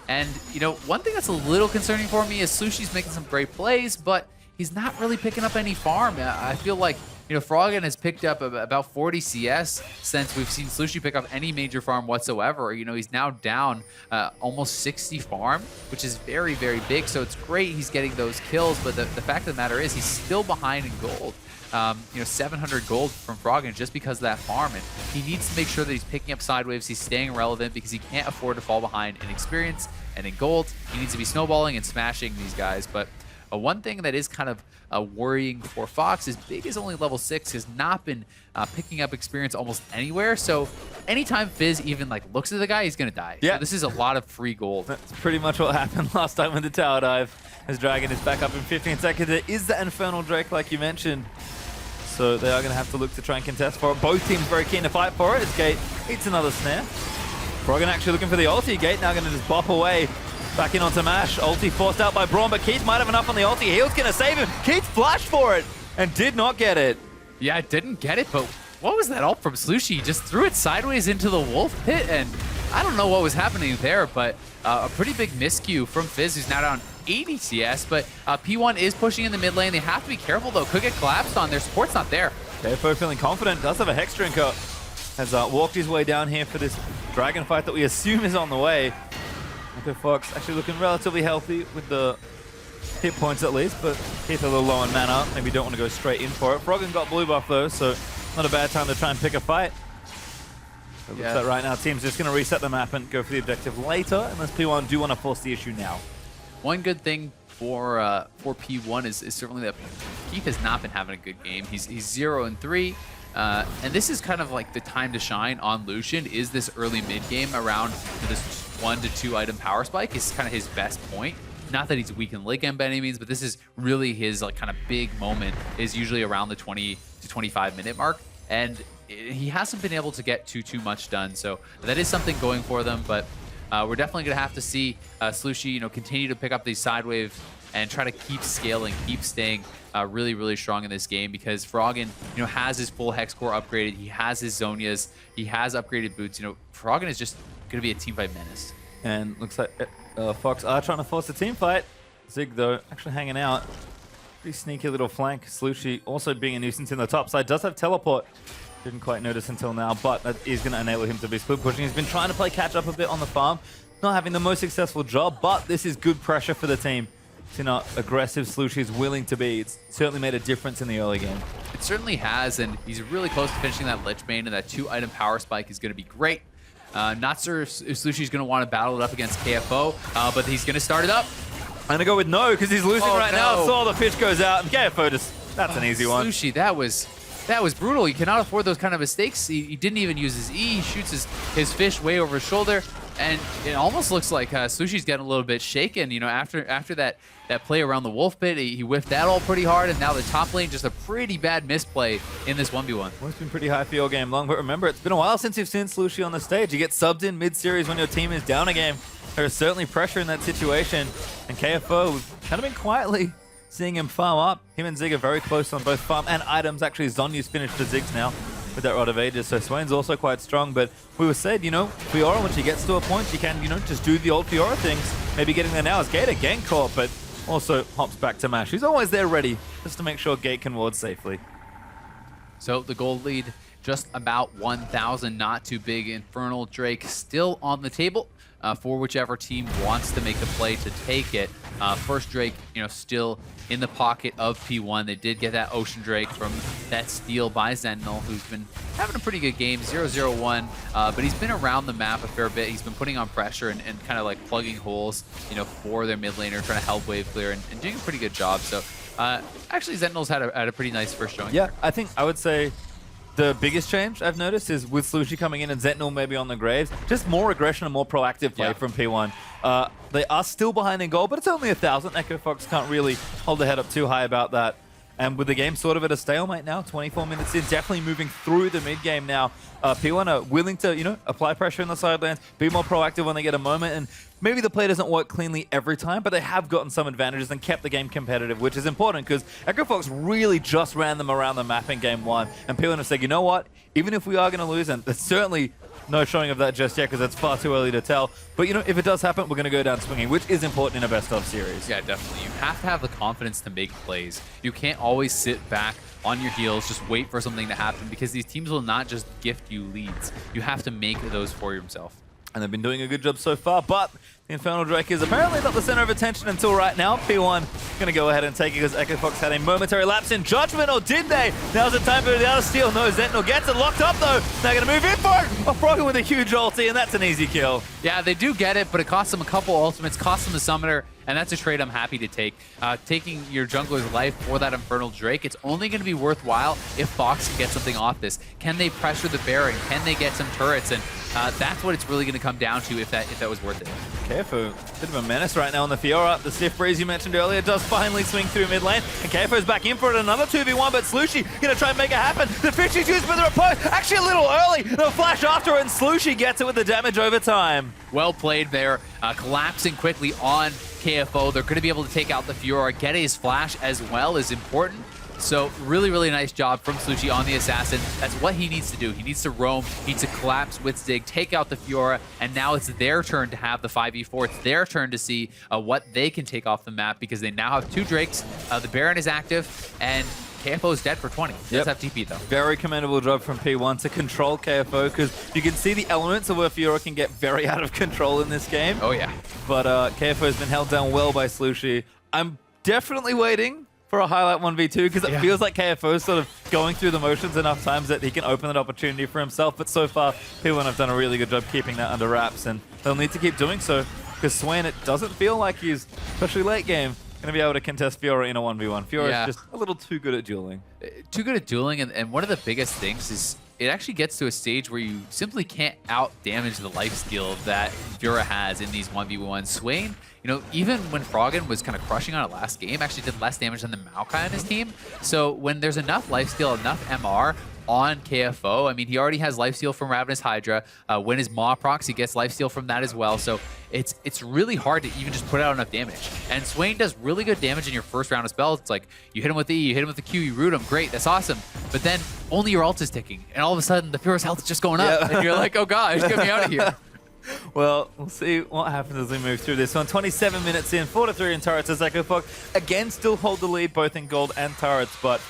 And, you know, one thing that's a little concerning for me is Slushie's making some great plays, but he's not really picking up any farm. I feel like, you know, Froggen has picked up about 40 CS since we've seen Slushie pick up any major farm whatsoever. You know, he's now down almost 60 farm, which is very, very big. So it's great he's getting those kills, but the fact of the matter is he's still behind in gold. You know, 700 gold from Froggen just because of that farm, and he needs to make sure that he's picking up side waves, he's staying relevant, because he can't afford to fall behind in experience and in gold. He needs to be snowballing and smashing these guys. But one thing that is kind of worrying for Fox is Big is only level 6, has not been picking up experience almost anywhere. So anytime Fizz even like looks at the guy, he's gonna die. Yeah, so this is a lot of free gold. That's pretty much what happened last time with the tower dive. As Dragon is back up in 15 seconds. There is the Infernal Drake, like you mentioned. So they are going to have to look to try and contest for it. Both teams very keen to fight for it. As Gate eats another snare. Froggen actually looking for the ulti. Gate now going to just bop away. Back in onto Mash. Ulti forced out by Braum, but Keith might have enough on the ulti. Heal's going to save him. Keith flashed for it and did not get it. Yeah, I didn't get it, but what was that ult from Slushie? He just threw it sideways into the wolf pit, and I don't know what was happening there, but a pretty big miscue from Fizz, who's now down 80 CS, but P1 is pushing in the mid lane. They have to be careful, though. Could get collapsed on. Their support's not there. KFO feeling confident. Does have a Hex Drinker. Has walked his way down here for this Dragon fight that we assume is on the way. Echo Fox actually looking relatively healthy with the hit points at least, but Keith a little low on mana. Maybe don't want to go straight in for it. Froggen got blue buff though, so not a bad time to try and pick a fight. It looks like right now team's just going to reset the map and go for the objective later, unless P1 do want to force the issue now. One good thing for P1 is certainly that Keith has not been having a good game. He's 0-3. And this is kind of like the time to shine on Lucian, is this early mid game around this 1 to 2 item power spike is kind of his best point. Not that he's weak in late game by any means, but this is really his like kind of big moment, is usually around the 20 to 25 minute mark. And he hasn't been able to get too much done. So that is something going for them, but we're definitely going to have to see Slushie, you know, continue to pick up these side waves and try to keep scaling, keep staying really, really strong in this game, because Froggen, you know, has his full Hex core upgraded. He has his Zonias. He has upgraded boots. You know, Froggen is just going to be a teamfight menace. And looks like Fox are trying to force a team fight. Zig, though, actually hanging out. Pretty sneaky little flank. Slushie also being a nuisance in the top side. Does have teleport. Didn't quite notice until now, but that is going to enable him to be split pushing. He's been trying to play catch up a bit on the farm. Not having the most successful job, but this is good pressure for the team. seen how aggressive Slushie is willing to be. It's certainly made a difference in the early game. It certainly has, and he's really close to finishing that Lich Bane, and that 2-item power spike is going to be great. Not sure if Slushie's going to want to battle it up against KFO, but he's going to start it up. I'm going to go with no, because he's losing right now. Saw the pitch goes out, and KFO just, that's an easy one. Slushie, that was brutal. You cannot afford those kind of mistakes. He didn't even use his E. He shoots his fish way over his shoulder, and it almost looks like Slushie's getting a little bit shaken. You know, after that play around the Wolf Pit, he whiffed that all pretty hard, and now the top lane, just a pretty bad misplay in this 1v1. Well, it's been pretty high for your game long, but remember, it's been a while since you've seen Slushie on the stage. You get subbed in mid-series when your team is down a game. There is certainly pressure in that situation, and KFO, we've kind of been quietly seeing him farm up. Him and Zig are very close on both farm and items. Actually, Zhonya's finished the Ziggs now with that Rod of Ages, so Swain's also quite strong, but we were said, you know, Fiora, when she gets to a point, she can, you know, just do the old Fiora things. Maybe getting there now is Gator gank caught, but also hops back to Mash. He's always there ready, just to make sure Gate can ward safely. So the gold lead, just about 1,000, not too big. Infernal Drake still on the table for whichever team wants to make the play to take it. First Drake, you know, still in the pocket of P1. They did get that Ocean Drake from that steal by Sentinel, who's been having a pretty good game, 0-0-1, but he's been around the map a fair bit. He's been putting on pressure and kind of like plugging holes, you know, for their mid laner, trying to help wave clear and doing a pretty good job. So actually Sentinel's had a pretty nice first showing. Yeah, I think I would say the biggest change I've noticed is with Slushie coming in and Sentinel maybe on the Graves, just more aggression and more proactive play from P1. They are still behind in goal, but it's only 1,000. Echo Fox can't really hold their head up too high about that. And with the game sort of at a stalemate now, 24 minutes in, definitely moving through the mid game now. P1 are willing to, you know, apply pressure in the sidelines, be more proactive when they get a moment, and maybe the play doesn't work cleanly every time, but they have gotten some advantages and kept the game competitive, which is important because Echo Fox really just ran them around the map in game one, and P1 have said, you know what, even if we are going to lose, and there's certainly no showing of that just yet because it's far too early to tell, but you know, if it does happen, we're going to go down swinging, which is important in a best-of series. Yeah, definitely. You have to have the confidence to make plays. You can't always sit back on your heels, just wait for something to happen, because these teams will not just gift you leads. You have to make those for yourself. And they've been doing a good job so far, but the Infernal Drake is apparently not the center of attention until right now. P1 going to go ahead and take it because Echo Fox had a momentary lapse in judgment, or did they? Now's the time for the other steal. No, Sentinel gets it locked up though. They're going to move in for it. Off Broken with a huge ulti, and that's an easy kill. Yeah, they do get it, but it costs them a couple ultimates, costs them the summoner, and that's a trade I'm happy to take. Taking your jungler's life for that Infernal Drake, it's only going to be worthwhile if Fox can get something off this. Can they pressure the Baron? Can they get some turrets? And that's what it's really going to come down to if that was worth it. Careful, bit of a menace right now on the Fiora. The Stiff Breeze you mentioned earlier does finally swing through mid lane, and Cafo's back in for it, another 2v1, but Slushie gonna try and make it happen. The fish is used for the repose, actually a little early. The flash after it, and Slushie gets it with the damage over time. Well played there, collapsing quickly on KFO. They're gonna be able to take out the Fiora. Get his flash as well is important. So really, really nice job from Slushie on the Assassin. That's what he needs to do. He needs to roam, he needs to collapse with Zig, take out the Fiora, and now it's their turn to have the 5v4. It's their turn to see what they can take off the map, because they now have 2 Drakes. The Baron is active, and KFO is dead for 20. Does have TP though. Very commendable job from P1 to control KFO, because you can see the elements of where Fiora can get very out of control in this game. Oh yeah. But KFO has been held down well by Slushie. I'm definitely waiting for a highlight 1v2, because it feels like KFO is sort of going through the motions enough times that he can open that opportunity for himself. But so far, P1 have done a really good job keeping that under wraps, and they'll need to keep doing so, because Swain, it doesn't feel like he's, especially late game, going to be able to contest Fiora in a 1v1. Fiora is just a little too good at dueling. Too good at dueling, and one of the biggest things is it actually gets to a stage where you simply can't out-damage the lifesteal that Fiora has in these 1v1s. Swain, you know, even when Froggen was kind of crushing on it last game, actually did less damage than the Maokai on his team. So when there's enough lifesteal, enough MR on KFO, I mean, he already has lifesteal from Ravenous Hydra. When his Maw procs, he gets lifesteal from that as well. So it's really hard to even just put out enough damage. And Swain does really good damage in your first round of spells. It's like, you hit him with E, you hit him with the Q, you root him, great, that's awesome. But then only your ult is ticking, and all of a sudden the Fiora's health is just going up, and you're like, oh gosh, get me out of here. Well, we'll see what happens as we move through this one. 27 minutes in, 4-3 in turrets as Echo Fox again still hold the lead both in gold and turrets, but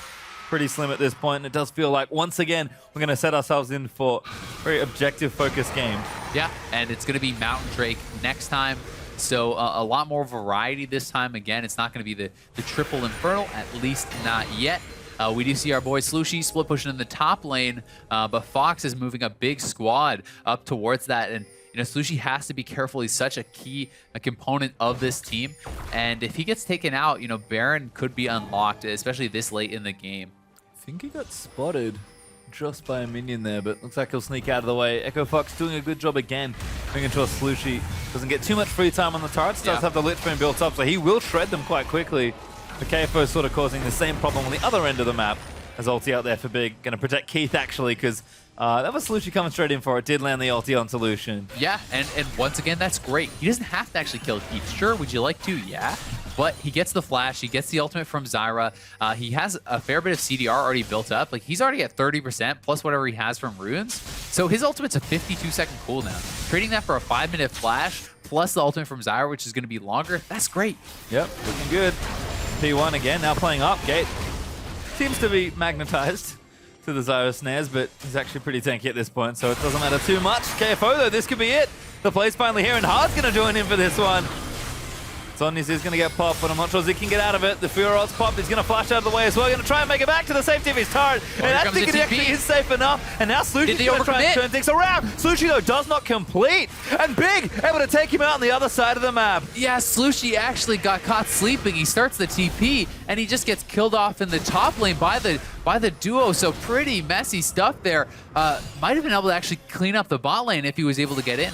pretty slim at this point. And it does feel like once again we're going to set ourselves in for a very objective focused game. Yeah, and it's going to be Mountain Drake next time. So a lot more variety this time. Again, it's not going to be the triple Infernal, at least not yet. We do see our boy Slushy split pushing in the top lane, but Fox is moving a big squad up towards that. And Slushy has to be careful. He's such a key component of this team. And if he gets taken out, Baron could be unlocked, especially this late in the game. I think he got spotted just by a minion there, but looks like he'll sneak out of the way. Echo Fox doing a good job again, making sure Slushy doesn't get too much free time on the turrets. Does have the Lich Bane built up, so he will shred them quite quickly. The KFO sort of causing the same problem on the other end of the map. As ulti out there for Big. Going to protect Keith, actually, because that was Slushy coming straight in for it. Did land the ulti on Solution. Yeah, and once again, that's great. He doesn't have to actually kill Keith. Sure, would you like to? Yeah. But he gets the flash, he gets the ultimate from Zyra. He has a fair bit of CDR already built up. Like, he's already at 30% plus whatever he has from runes. So his ultimate's a 52-second cooldown. Trading that for a 5-minute flash plus the ultimate from Zyra, which is going to be longer, that's great. Yep, looking good. P1 again, now playing up. Gate seems to be magnetized to the Zyra snares, but he's actually pretty tanky at this point, so it doesn't matter too much. KFO, though, this could be it. The play's finally here, and Hard's going to join in for this one. Sonny's is going to get popped, but I'm not sure Zig can get out of it. The Furor's popped. He's going to flash out of the way as well. Going to try and make it back to the safety of his turret. And I think it actually is safe enough. And now Slushy's going to try and turn things around. Slushy, though, does not complete. And Big able to take him out on the other side of the map. Yeah, Slushy actually got caught sleeping. He starts the TP, and he just gets killed off in the top lane by the duo. So pretty messy stuff there. Might have been able to actually clean up the bot lane if he was able to get in.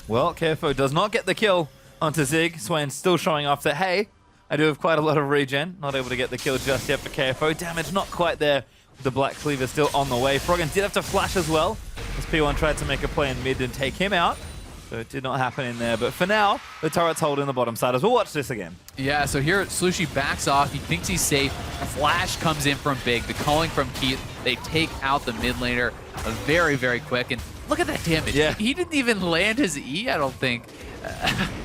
Well, KFO does not get the kill onto Zig. Swain still showing off that, hey, I do have quite a lot of regen. Not able to get the kill just yet for KFO. Damage not quite there. The Black Cleaver still on the way. Froggen did have to flash as well, as P1 tried to make a play in mid and take him out. So it did not happen in there. But for now, the turret's holding the bottom side as we'll watch this again. Yeah, so here Slushy backs off. He thinks he's safe. A flash comes in from Big. The calling from Keith. They take out the mid laner very, very quick. And look at that damage. Yeah. He didn't even land his E, I don't think.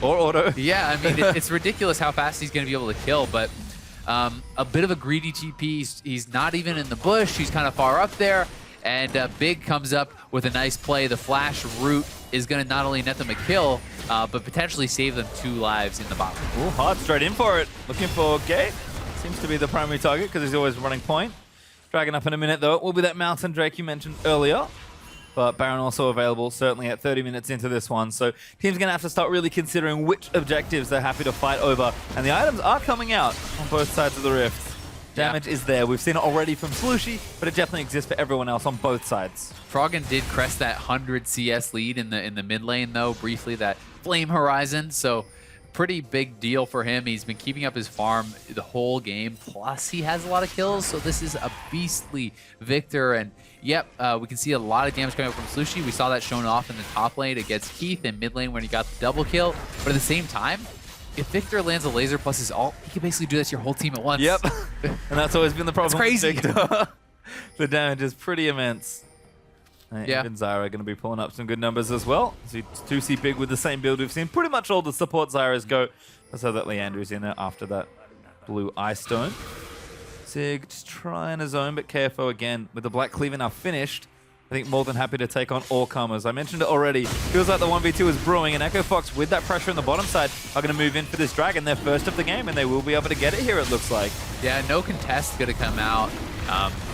Or auto. Yeah, I mean, it's ridiculous how fast he's going to be able to kill, but a bit of a greedy TP. He's not even in the bush. He's kind of far up there, and Big comes up with a nice play. The flash route is going to not only net them a kill, but potentially save them 2 lives in the bottom. Ooh, Hard straight in for it. Looking for Gate. Seems to be the primary target because he's always running point. Dragging up in a minute, though. It will be that Mountain Drake you mentioned earlier. But Baron also available, certainly at 30 minutes into this one. So team's going to have to start really considering which objectives they're happy to fight over. And the items are coming out on both sides of the rift. Damage is there. We've seen it already from Slushy, but it definitely exists for everyone else on both sides. Froggen did crest that 100 CS lead in the mid lane, though, briefly, that Flame Horizon. So pretty big deal for him. He's been keeping up his farm the whole game. Plus, he has a lot of kills, so this is a beastly Victor. And yep, we can see a lot of damage coming up from Slushy. We saw that shown off in the top lane against Keith in mid lane when he got the double kill. But at the same time, if Victor lands a laser plus his ult, he can basically do that to your whole team at once. Yep, and that's always been the problem. That's crazy. With Victor. The damage is pretty immense. Yeah. Even Zyra going to be pulling up some good numbers as well. So you do see Big with the same build we've seen pretty much all the support Zyras go. Let's have that Leandru's in there after that blue Ice Stone. Zig just trying his own, but KFO again with the Black Cleaver now finished. I think more than happy to take on all comers. I mentioned it already. Feels like the 1v2 is brewing, and Echo Fox with that pressure on the bottom side are going to move in for this dragon. They're first of the game, and they will be able to get it here, it looks like. Yeah, no contest going to come out.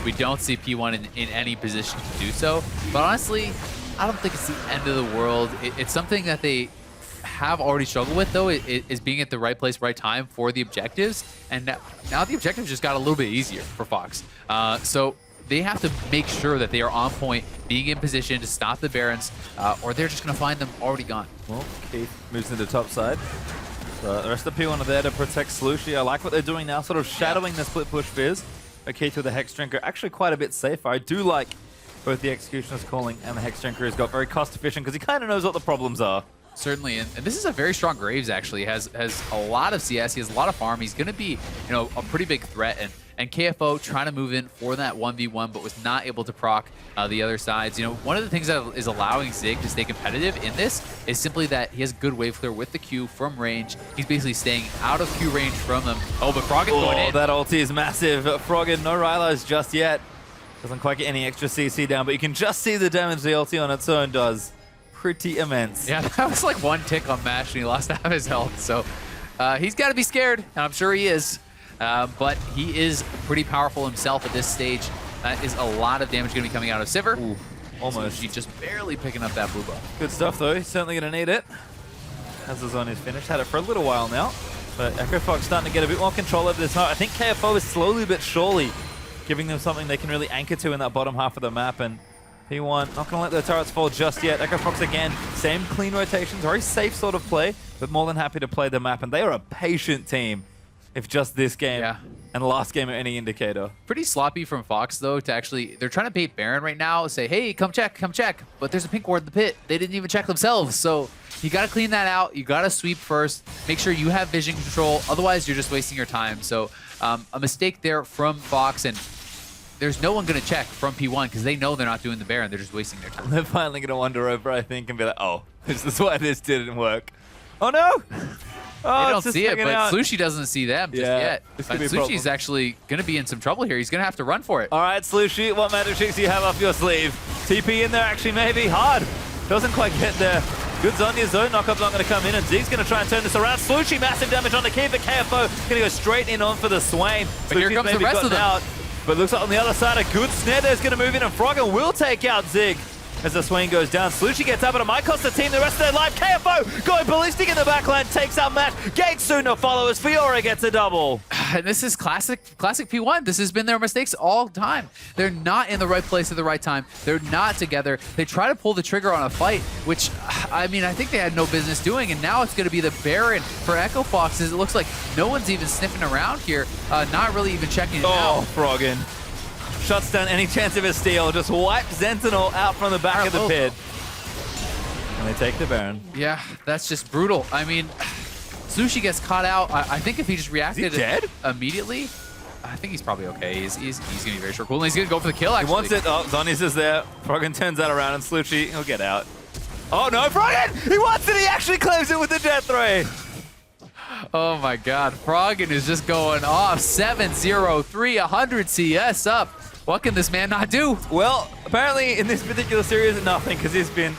We don't see P1 in any position to do so. But honestly, I don't think it's the end of the world. It's something that they have already struggled with, though, is being at the right place, right time for the objectives. And now the objectives just got a little bit easier for Fox. So they have to make sure that they are on point, being in position to stop the Barons, or they're just going to find them already gone. Well, Keith moves into top side. The rest of the P1 are there to protect Slushy. I like what they're doing now, sort of shadowing the split push Fizz. But Keith with the Hex Drinker actually quite a bit safer. I do like both the Executioner's Calling and the Hex Drinker has got very cost efficient because he kind of knows what the problems are. Certainly, and this is a very strong Graves, actually. He has a lot of CS, he has a lot of farm. He's going to be, a pretty big threat. And KFO trying to move in for that 1v1, but was not able to proc the other sides. One of the things that is allowing Zig to stay competitive in this is simply that he has good wave clear with the Q from range. He's basically staying out of Q range from them. Oh, but Froggen going in. That ulti is massive. Froggen, no Rylos just yet. Doesn't quite get any extra CC down, but you can just see the damage the ulti on its own does. pretty immense. Yeah, that was like one tick on Mash and he lost half his health. So he's got to be scared, and I'm sure he is. But he is pretty powerful himself at this stage. That is a lot of damage going to be coming out of Sivir. Ooh, almost. He's just barely picking up that blue buff. Good stuff, though. He's certainly going to need it. Has his on his finish. Had it for a little while now. But Echo Fox starting to get a bit more control over this. I think KFO is slowly but surely giving them something they can really anchor to in that bottom half of the map. And P1 not going to let their turrets fall just yet. Echo Fox again, same clean rotations, very safe sort of play, but more than happy to play the map. And they are a patient team, if just this game and the last game are any indicator. Pretty sloppy from Fox, though, to actually... They're trying to bait Baron right now, say, hey, come check, come check. But there's a pink ward in the pit. They didn't even check themselves. So you got to clean that out. You got to sweep first. Make sure you have vision control. Otherwise, you're just wasting your time. So a mistake there from Fox, and there's no one going to check from P1 because they know they're not doing the Baron. They're just wasting their time. They're finally going to wander over, I think, and be like, oh, this is why this didn't work. Oh, no! Oh, they don't see it, but Slushie doesn't see them just yet. Slushie's actually going to be in some trouble here. He's going to have to run for it. All right, Slushie, what magic tricks do you have up your sleeve? TP in there actually maybe hard. Doesn't quite get there. Good Zhonya's though. Knockup's not going to come in, and Zeke's going to try and turn this around. Slushie, massive damage on the key, but KFO going to go straight in on for the Swain. But here comes the rest of them. Out, but looks like on the other side, a good snare there's going to move in, and Frogger will take out Zig. As the Swain goes down, Slushie gets up, and it might cost the team the rest of their life. KFO going ballistic in the backline, takes out Matt. Gate soon to follow as Fiora gets a double. And this is classic P1. This has been their mistakes all the time. They're not in the right place at the right time. They're not together. They try to pull the trigger on a fight, which, I mean, I think they had no business doing, and now it's going to be the Baron for Echo Fox, as it looks like no one's even sniffing around here, not really even checking it out. Oh, Froggen. Shuts down any chance of a steal, just wipes Sentinel out from the back of the pit. And they take the Baron. Yeah, that's just brutal. I mean, Slushie gets caught out. I think if he just reacted immediately, I think he's probably okay. He's going to be very short cool, and he's going to go for the kill, actually. He wants it. Oh, Zhonya's is there. Froggen turns that around, and Slushie, he'll get out. Oh, no, Froggen! He wants it! He actually claims it with the Death Ray! Oh my god, Froggen is just going off. 7-0-3, 100 CS up. What can this man not do? Well, apparently in this particular series, nothing, because he's been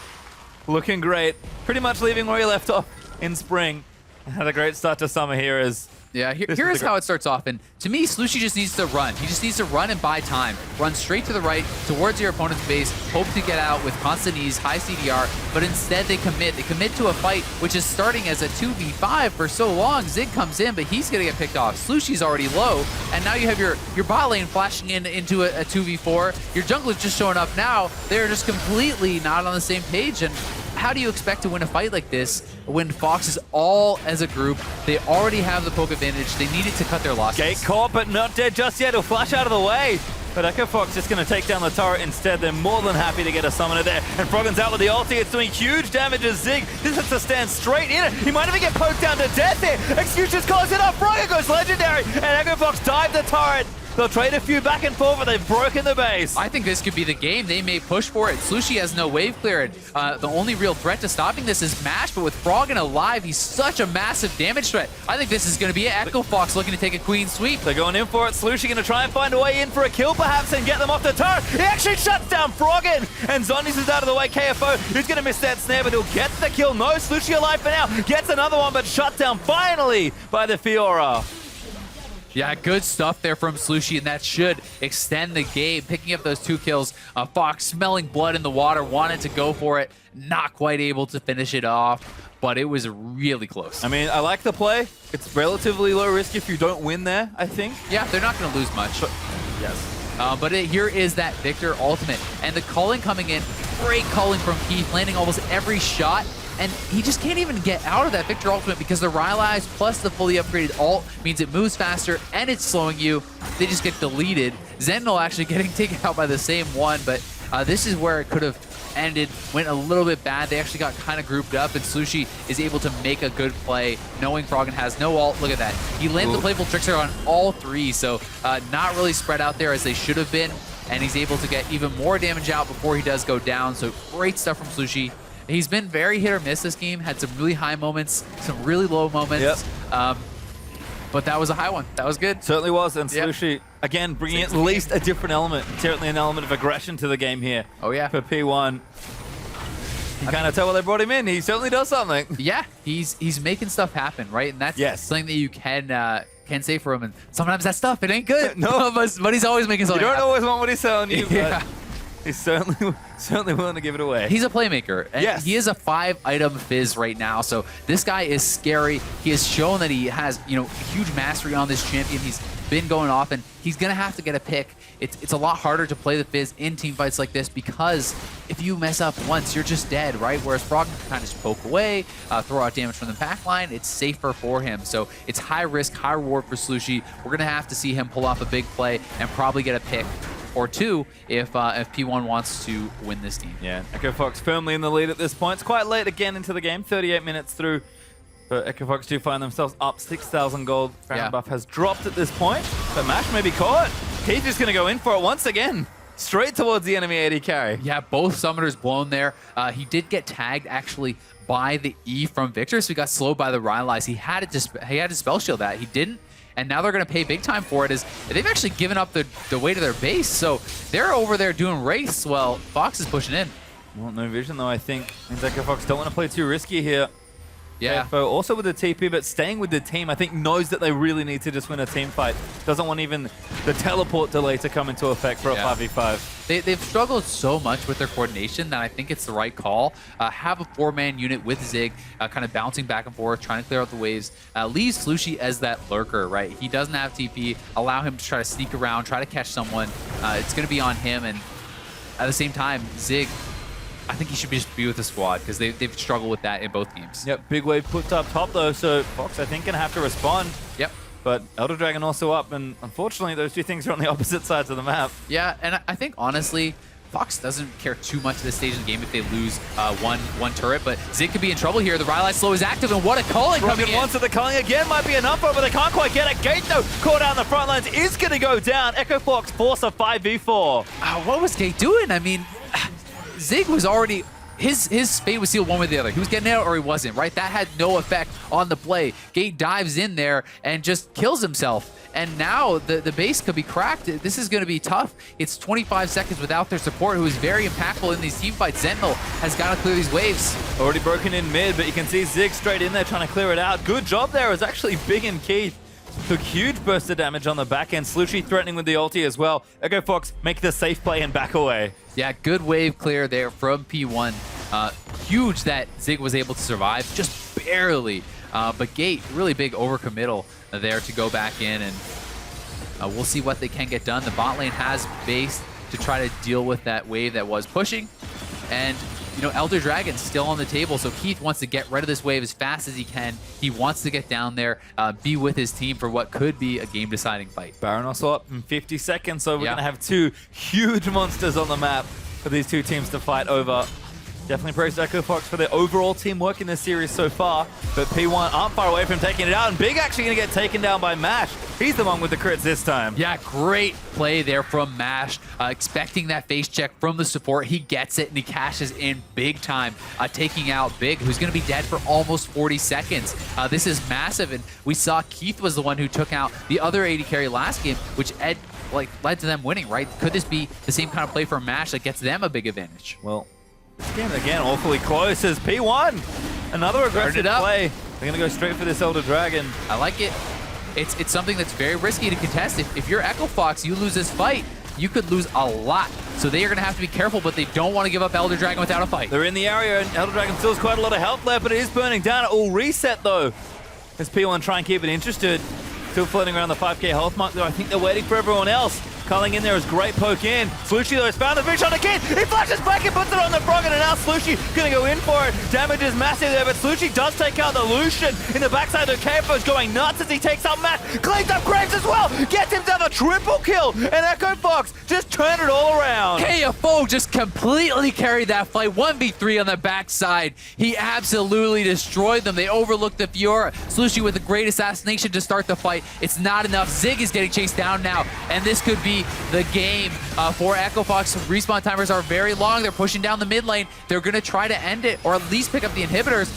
looking great. Pretty much leaving where he left off in spring. Had a great start to summer here as... Yeah, here is how it starts off. And to me, Slushie just needs to run. He just needs to run and buy time. Run straight to the right, towards your opponent's base, hope to get out with constant ease, high CDR, but instead they commit. They commit to a fight, which is starting as a 2v5 for so long. Zig comes in, but he's going to get picked off. Slushie's already low, and now you have your bot lane flashing into a 2v4. Your jungler's just showing up now. They're just completely not on the same page, and how do you expect to win a fight like this when Fox is all as a group? They already have the poke advantage. They needed to cut their losses. Gate caught, but not dead just yet. He'll flash out of the way. But Echo Fox just going to take down the turret instead. They're more than happy to get a summoner there. And Froggen's out with the ulti. It's doing huge damage as Zig. This has to stand straight in it. He might even get poked down to death here. Execution's calls it up. Froggen goes legendary. And Echo Fox dived the turret. They'll trade a few back and forth, but they've broken the base. I think this could be the game. They may push for it. Slushie has no wave cleared. The only real threat to stopping this is Mash, but with Froggen alive, he's such a massive damage threat. I think this is going to be Echo Fox looking to take a clean sweep. They're going in for it. Slushie going to try and find a way in for a kill, perhaps, and get them off the turret. He actually shuts down Froggen, and Zonies is out of the way. KFO, who's going to miss that snare, but he'll get the kill. No, Slushie alive for now. Gets another one, but shut down finally by the Fiora. Yeah, good stuff there from Slushie, and that should extend the game. Picking up those 2 kills. Fox smelling blood in the water, wanted to go for it. Not quite able to finish it off, but it was really close. I mean, I like the play. It's relatively low risk if you don't win there, I think. Yeah, they're not going to lose much. Yes. But here is that Victor ultimate. And the culling coming in. Great culling from Keith, landing almost every shot. And he just can't even get out of that Victor ultimate because the Rylai's plus the fully upgraded ult means it moves faster and it's slowing you. They just get deleted. Zentinel actually getting taken out by the same one, but this is where it could have ended. Went a little bit bad. They actually got kind of grouped up, and Slushie is able to make a good play, knowing Froggen has no ult. Look at that. He landed the playful trickster on all 3, so not really spread out there as they should have been, and he's able to get even more damage out before he does go down, so great stuff from Slushie. He's been very hit or miss this game, had some really high moments, some really low moments, but that was a high one. That was good. Certainly was, and Slushie, again, bringing at least a different element, certainly an element of aggression to the game here. Oh yeah. For P1. You kind of tell why they brought him in. He certainly does something. Yeah, he's making stuff happen, right? And that's something that you can say for him. And sometimes that stuff, it ain't good. No. but he's always making something You don't happen. always want what he's telling you, Yeah. but he's certainly willing to give it away. He's a playmaker. And Yes. he is a 5-item fizz right now. So this guy is scary. He has shown that he has, huge mastery on this champion. He's been going off, and he's going to have to get a pick. It's a lot harder to play the fizz in team fights like this because if you mess up once, you're just dead, right? Whereas Frog can kind of just poke away, throw out damage from the back line. It's safer for him. So it's high risk, high reward for Slushy. We're going to have to see him pull off a big play and probably get a pick or two if P1 wants to win this team. Yeah, Echo Fox firmly in the lead at this point. It's quite late again into the game, 38 minutes through. But Echo Fox do find themselves up 6,000 gold. Ground buff has dropped at this point, but Mash may be caught. He's just going to go in for it once again. Straight towards the enemy AD carry. Yeah, both summoners blown there. He did get tagged actually by the E from Victor, so he got slowed by the Rylai's. He had to spell shield that. He didn't. And now they're going to pay big time for it as they've actually given up the way to their base. So they're over there doing race while Fox is pushing in. Well, no vision though, I think. Means Echo Fox don't want to play too risky here. Yeah. KFO also with the TP, but staying with the team, I think knows that they really need to just win a team fight. Doesn't want even the teleport delay to come into effect for a 5v5. They've struggled so much with their coordination that I think it's the right call. Have a 4-man unit with Zig, kind of bouncing back and forth, trying to clear out the waves. Leaves Slushy as that lurker, right? He doesn't have TP. Allow him to try to sneak around, try to catch someone. It's going to be on him, and at the same time, Zig, I think he should just be with the squad because they've struggled with that in both teams. Yep, big wave put up top though, so Fox I think gonna have to respond. Yep. But Elder Dragon also up, and unfortunately those two things are on the opposite sides of the map. Yeah, and I think honestly, Fox doesn't care too much at this stage of the game if they lose one turret, but Zig could be in trouble here. The Rylai slow is active, and what a culling coming in. Once at the culling again might be enough, but they can't quite get it. Gate though, caught out on the front lines, is gonna go down. Echo Fox force a 5v4. What was Gate doing? I mean, Zig was already... His fate was sealed one way or the other. He was getting out or he wasn't, right? That had no effect on the play. Gate dives in there and just kills himself. And now the base could be cracked. This is going to be tough. It's 25 seconds without their support, who is very impactful in these team fights. Sentinel has got to clear these waves. Already broken in mid, but you can see Zig straight in there trying to clear it out. Good job there. It was actually Big and Keith. Took huge burst of damage on the back end. Slushy threatening with the ulti as well. Echo Fox make the safe play and back away. Yeah, good wave clear there from P1. Huge that Zig was able to survive, just barely. But Gate, really big overcommittal there to go back in, and we'll see what they can get done. The bot lane has base to try to deal with that wave that was pushing. And, Elder Dragon's still on the table, so Keith wants to get rid of this wave as fast as he can. He wants to get down there, be with his team for what could be a game-deciding fight. Baron also up in 50 seconds, so we're going to have two huge monsters on the map for these two teams to fight over. Definitely praise Echo Fox for their overall teamwork in this series so far, but P1 aren't far away from taking it out, and Big actually going to get taken down by Mash. He's the one with the crits this time. Yeah, great play there from Mash, expecting that face check from the support. He gets it, and he cashes in big time, taking out Big, who's going to be dead for almost 40 seconds. This is massive, and we saw Keith was the one who took out the other AD carry last game, which led to them winning, right? Could this be the same kind of play for Mash that gets them a big advantage? Well, this game again awfully close as P1. Another aggressive play. They're going to go straight for this Elder Dragon. I like it. It's something that's very risky to contest. If you're Echo Fox, you lose this fight, you could lose a lot. So they are going to have to be careful, but they don't want to give up Elder Dragon without a fight. They're in the area, and Elder Dragon still has quite a lot of health left, but it is burning down. It will reset, though, as P1 try and keep it interested. Still floating around the 5k health mark, though. I think they're waiting for everyone else. Culling in there is great poke in. Slushy, though, has found the fish on the kid. He flashes back and puts it on the frog, and now Slushy going to go in for it. Damage is massive there, but Slushy does take out the Lucian. In the backside, the KFO's going nuts as he takes out Matt. Cleans up Graves as well. Gets himself a triple kill. And Echo Fox just turned it all around. KFO just completely carried that fight. 1v3 on the backside. He absolutely destroyed them. They overlooked the Fiora. Slushy with a great assassination to start the fight. It's not enough. Zig is getting chased down now, and this could be the game for Echo Fox. Respawn timers are very long. They're pushing down the mid lane. They're going to try to end it, or at least pick up the inhibitors.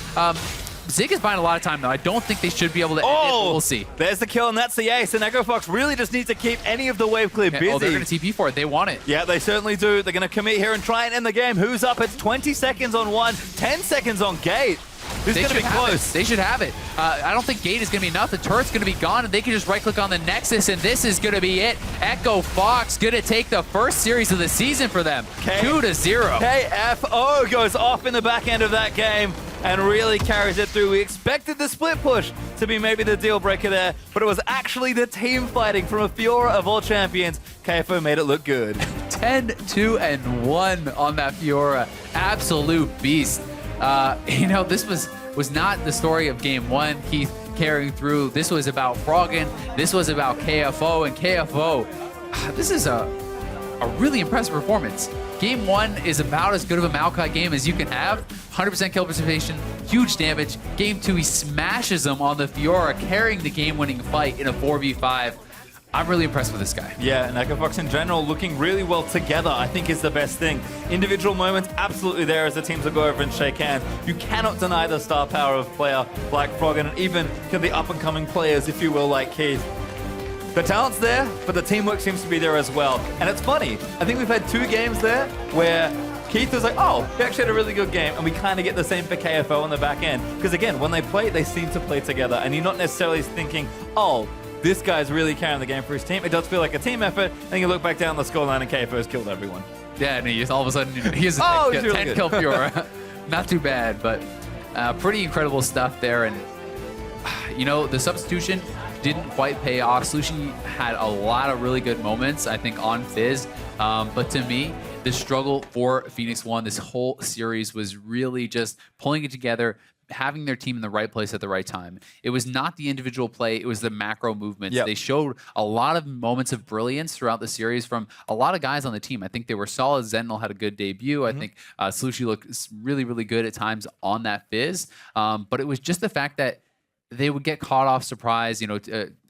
Zig is buying a lot of time, though. I don't think they should be able to end it, but we'll see. There's the kill, and that's the ace. And Echo Fox really just needs to keep any of the wave clear busy. Oh, they're going to TP for it. They want it. Yeah, they certainly do. They're going to commit here and try and end the game. Who's up? It's 20 seconds on one, 10 seconds on Gate. Who's going to be close? They should have it. I don't think Gate is going to be enough. The turret's going to be gone, and they can just right-click on the Nexus, and this is going to be it. Echo Fox going to take the first series of the season for them, 2-0. KFO goes off in the back end of that game and really carries it through. We expected the split push to be maybe the deal breaker there, but it was actually the team fighting from a Fiora of all champions. KFO made it look good. 10-2-1 on that Fiora. Absolute beast. You know, this was not the story of game one, Keith carrying through. This was about Froggen. This was about KFO, and KFO, this is a really impressive performance. Game one is about as good of a Maokai game as you can have. 100% kill participation, huge damage. Game two, he smashes them on the Fiora, carrying the game-winning fight in a 4v5. I'm really impressed with this guy. Yeah, and Echo Fox in general looking really well together, I think is the best thing. Individual moments absolutely there as the teams will go over and shake hands. You cannot deny the star power of a player like Froggen, and even the up-and-coming players, if you will, like Keith. The talent's there, but the teamwork seems to be there as well. And it's funny, I think we've had 2 games there where Keith was like, oh, he actually had a really good game, and we kind of get the same for KFO on the back end. Because again, when they play, they seem to play together, and you're not necessarily thinking, oh, this guy's really carrying the game for his team. It does feel like a team effort, and then you look back down the scoreline and KFO's killed everyone. Yeah, and all of a sudden, he's a 10 kill Fiora. Not too bad, but pretty incredible stuff there. And, you know, the substitution didn't quite pay off. Slushie had a lot of really good moments, I think, on Fizz. But to me, the struggle for Phoenix One, this whole series was really just pulling it together, having their team in the right place at the right time. It was not the individual play, it was the macro movements. They showed a lot of moments of brilliance throughout the series from a lot of guys on the team. I think they were solid. Zenil had a good debut. I think Slushie looked really, really good at times on that Fizz. But it was just the fact that they would get caught off surprise. You know,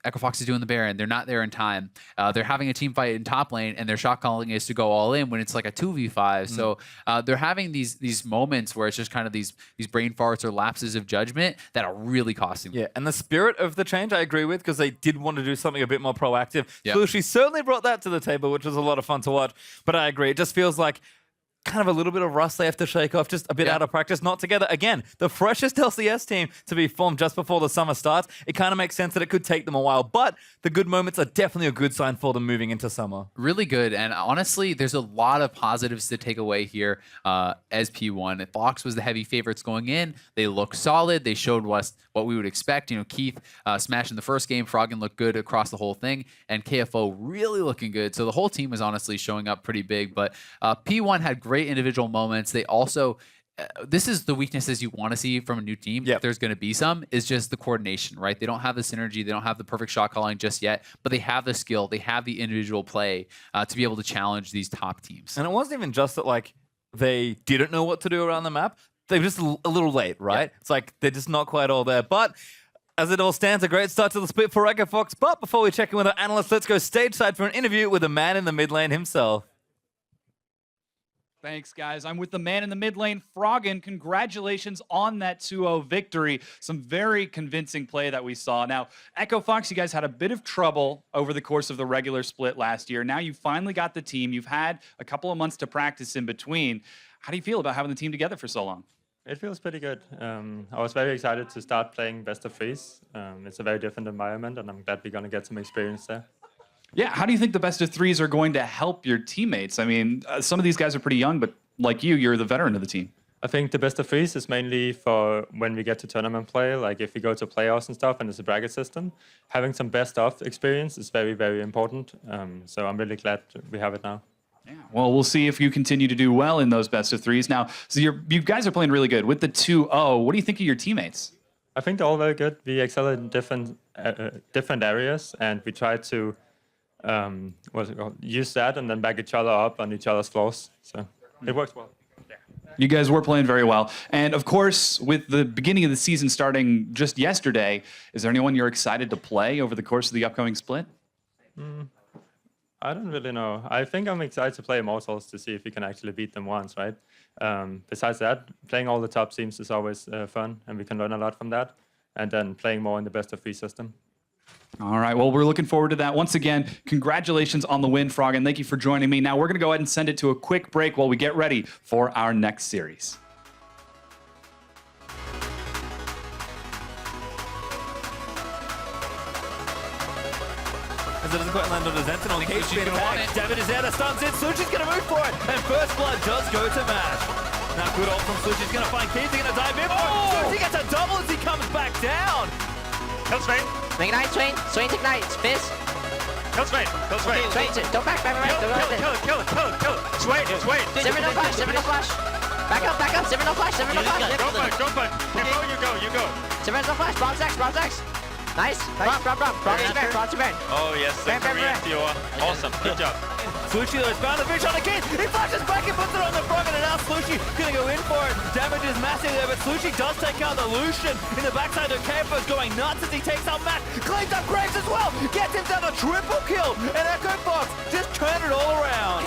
Echo Fox is doing the Baron. They're not there in time. They're having a team fight in top lane, and their shot calling is to go all in when it's like a 2v5. So they're having these moments where it's just kind of these brain farts or lapses of judgment that are really costing them. Yeah, and the spirit of the change I agree with, because they did want to do something a bit more proactive. So she certainly brought that to the table, which was a lot of fun to watch. But I agree, it just feels like kind of a little bit of rust they have to shake off, just a bit out of practice, not together. Again, the freshest LCS team to be formed just before the summer starts. It kind of makes sense that it could take them a while, but the good moments are definitely a good sign for them moving into summer. Really good, and honestly, there's a lot of positives to take away here as P1. Fox was the heavy favorites going in. They look solid. They showed us what we would expect. You know, Keith smashing the first game. Froggen looked good across the whole thing, and KFO really looking good. So the whole team was honestly showing up pretty big, but P1 had great individual moments. They also, this is the weaknesses you want to see from a new team. If there's going to be some, is just the coordination, right? They don't have the synergy. They don't have the perfect shot calling just yet, but they have the skill. They have the individual play to be able to challenge these top teams. And it wasn't even just that, like, they didn't know what to do around the map. They were just a little late, right? It's like they're just not quite all there. But as it all stands, a great start to the split for Echo Fox. But before we check in with our analysts, let's go stage side for an interview with the man in the mid lane himself. Thanks, guys. I'm with the man in the mid lane, Froggen. Congratulations on that 2-0 victory. Some very convincing play that we saw. Now, Echo Fox, you guys had a bit of trouble over the course of the regular split last year. Now you finally got the team. You've had a couple of months to practice in between. How do you feel about having the team together for so long? It feels pretty good. I was very excited to start playing best of threes. It's a very different environment, and I'm glad we're going to get some experience there. Yeah, how do you think the best of threes are going to help your teammates? I mean, some of these guys are pretty young, but like you're the veteran of the team. I think the best of threes is mainly for when we get to tournament play, like if we go to playoffs and stuff and it's a bracket system. Having some best of experience is very, very important. So I'm really glad we have it now. Yeah, well, we'll see if you continue to do well in those best of threes. Now, so you guys are playing really good. With the 2-0, what do you think of your teammates? I think they're all very good. We excel in different areas, and we try to use that and then back each other up on each other's flaws. So it works well. You guys were playing very well. And of course, with the beginning of the season starting just yesterday, is there anyone you're excited to play over the course of the upcoming split? I don't really know. I think I'm excited to play Immortals to see if we can actually beat them once, right? Besides that, playing all the top teams is always fun, and we can learn a lot from that. And then playing more in the best-of-3 system. All right, well, we're looking forward to that. Once again, congratulations on the win, Frog, and thank you for joining me. Now we're going to go ahead and send it to a quick break while we get ready for our next series. As it doesn't quite land on his Zenton on the cage, Sushi's gonna want it. David is there, the stuns in, Sushi's gonna move for it, and first blood does go to Mash. Now good ult from Sushi's gonna find Keith, he's gonna dive in for it. Sushi gets a double as he comes back down. Kill Swain. Ignite, Swain. Swain ignites. Fizz. Kill Swain. Kill Swain. Swain, don't back. Kill it. Swain. Zimmer no flash. Back up. Zimmer no flash. Go bud. You go. Zimmer no flash. Bronze X. Nice. Bronze is burn. Oh yes, Bam. Fiora. Awesome. Good job. Slushie though has found the fish on the Keith, he flashes back and puts it on the front, and now Slushie gonna go in for it. Damage is massive there, but Slushie does take out the Lucian in the backside of KFO's going nuts as he takes out Matt, cleans up Graves as well, gets himself a triple kill, and Echo Fox just turned it all around.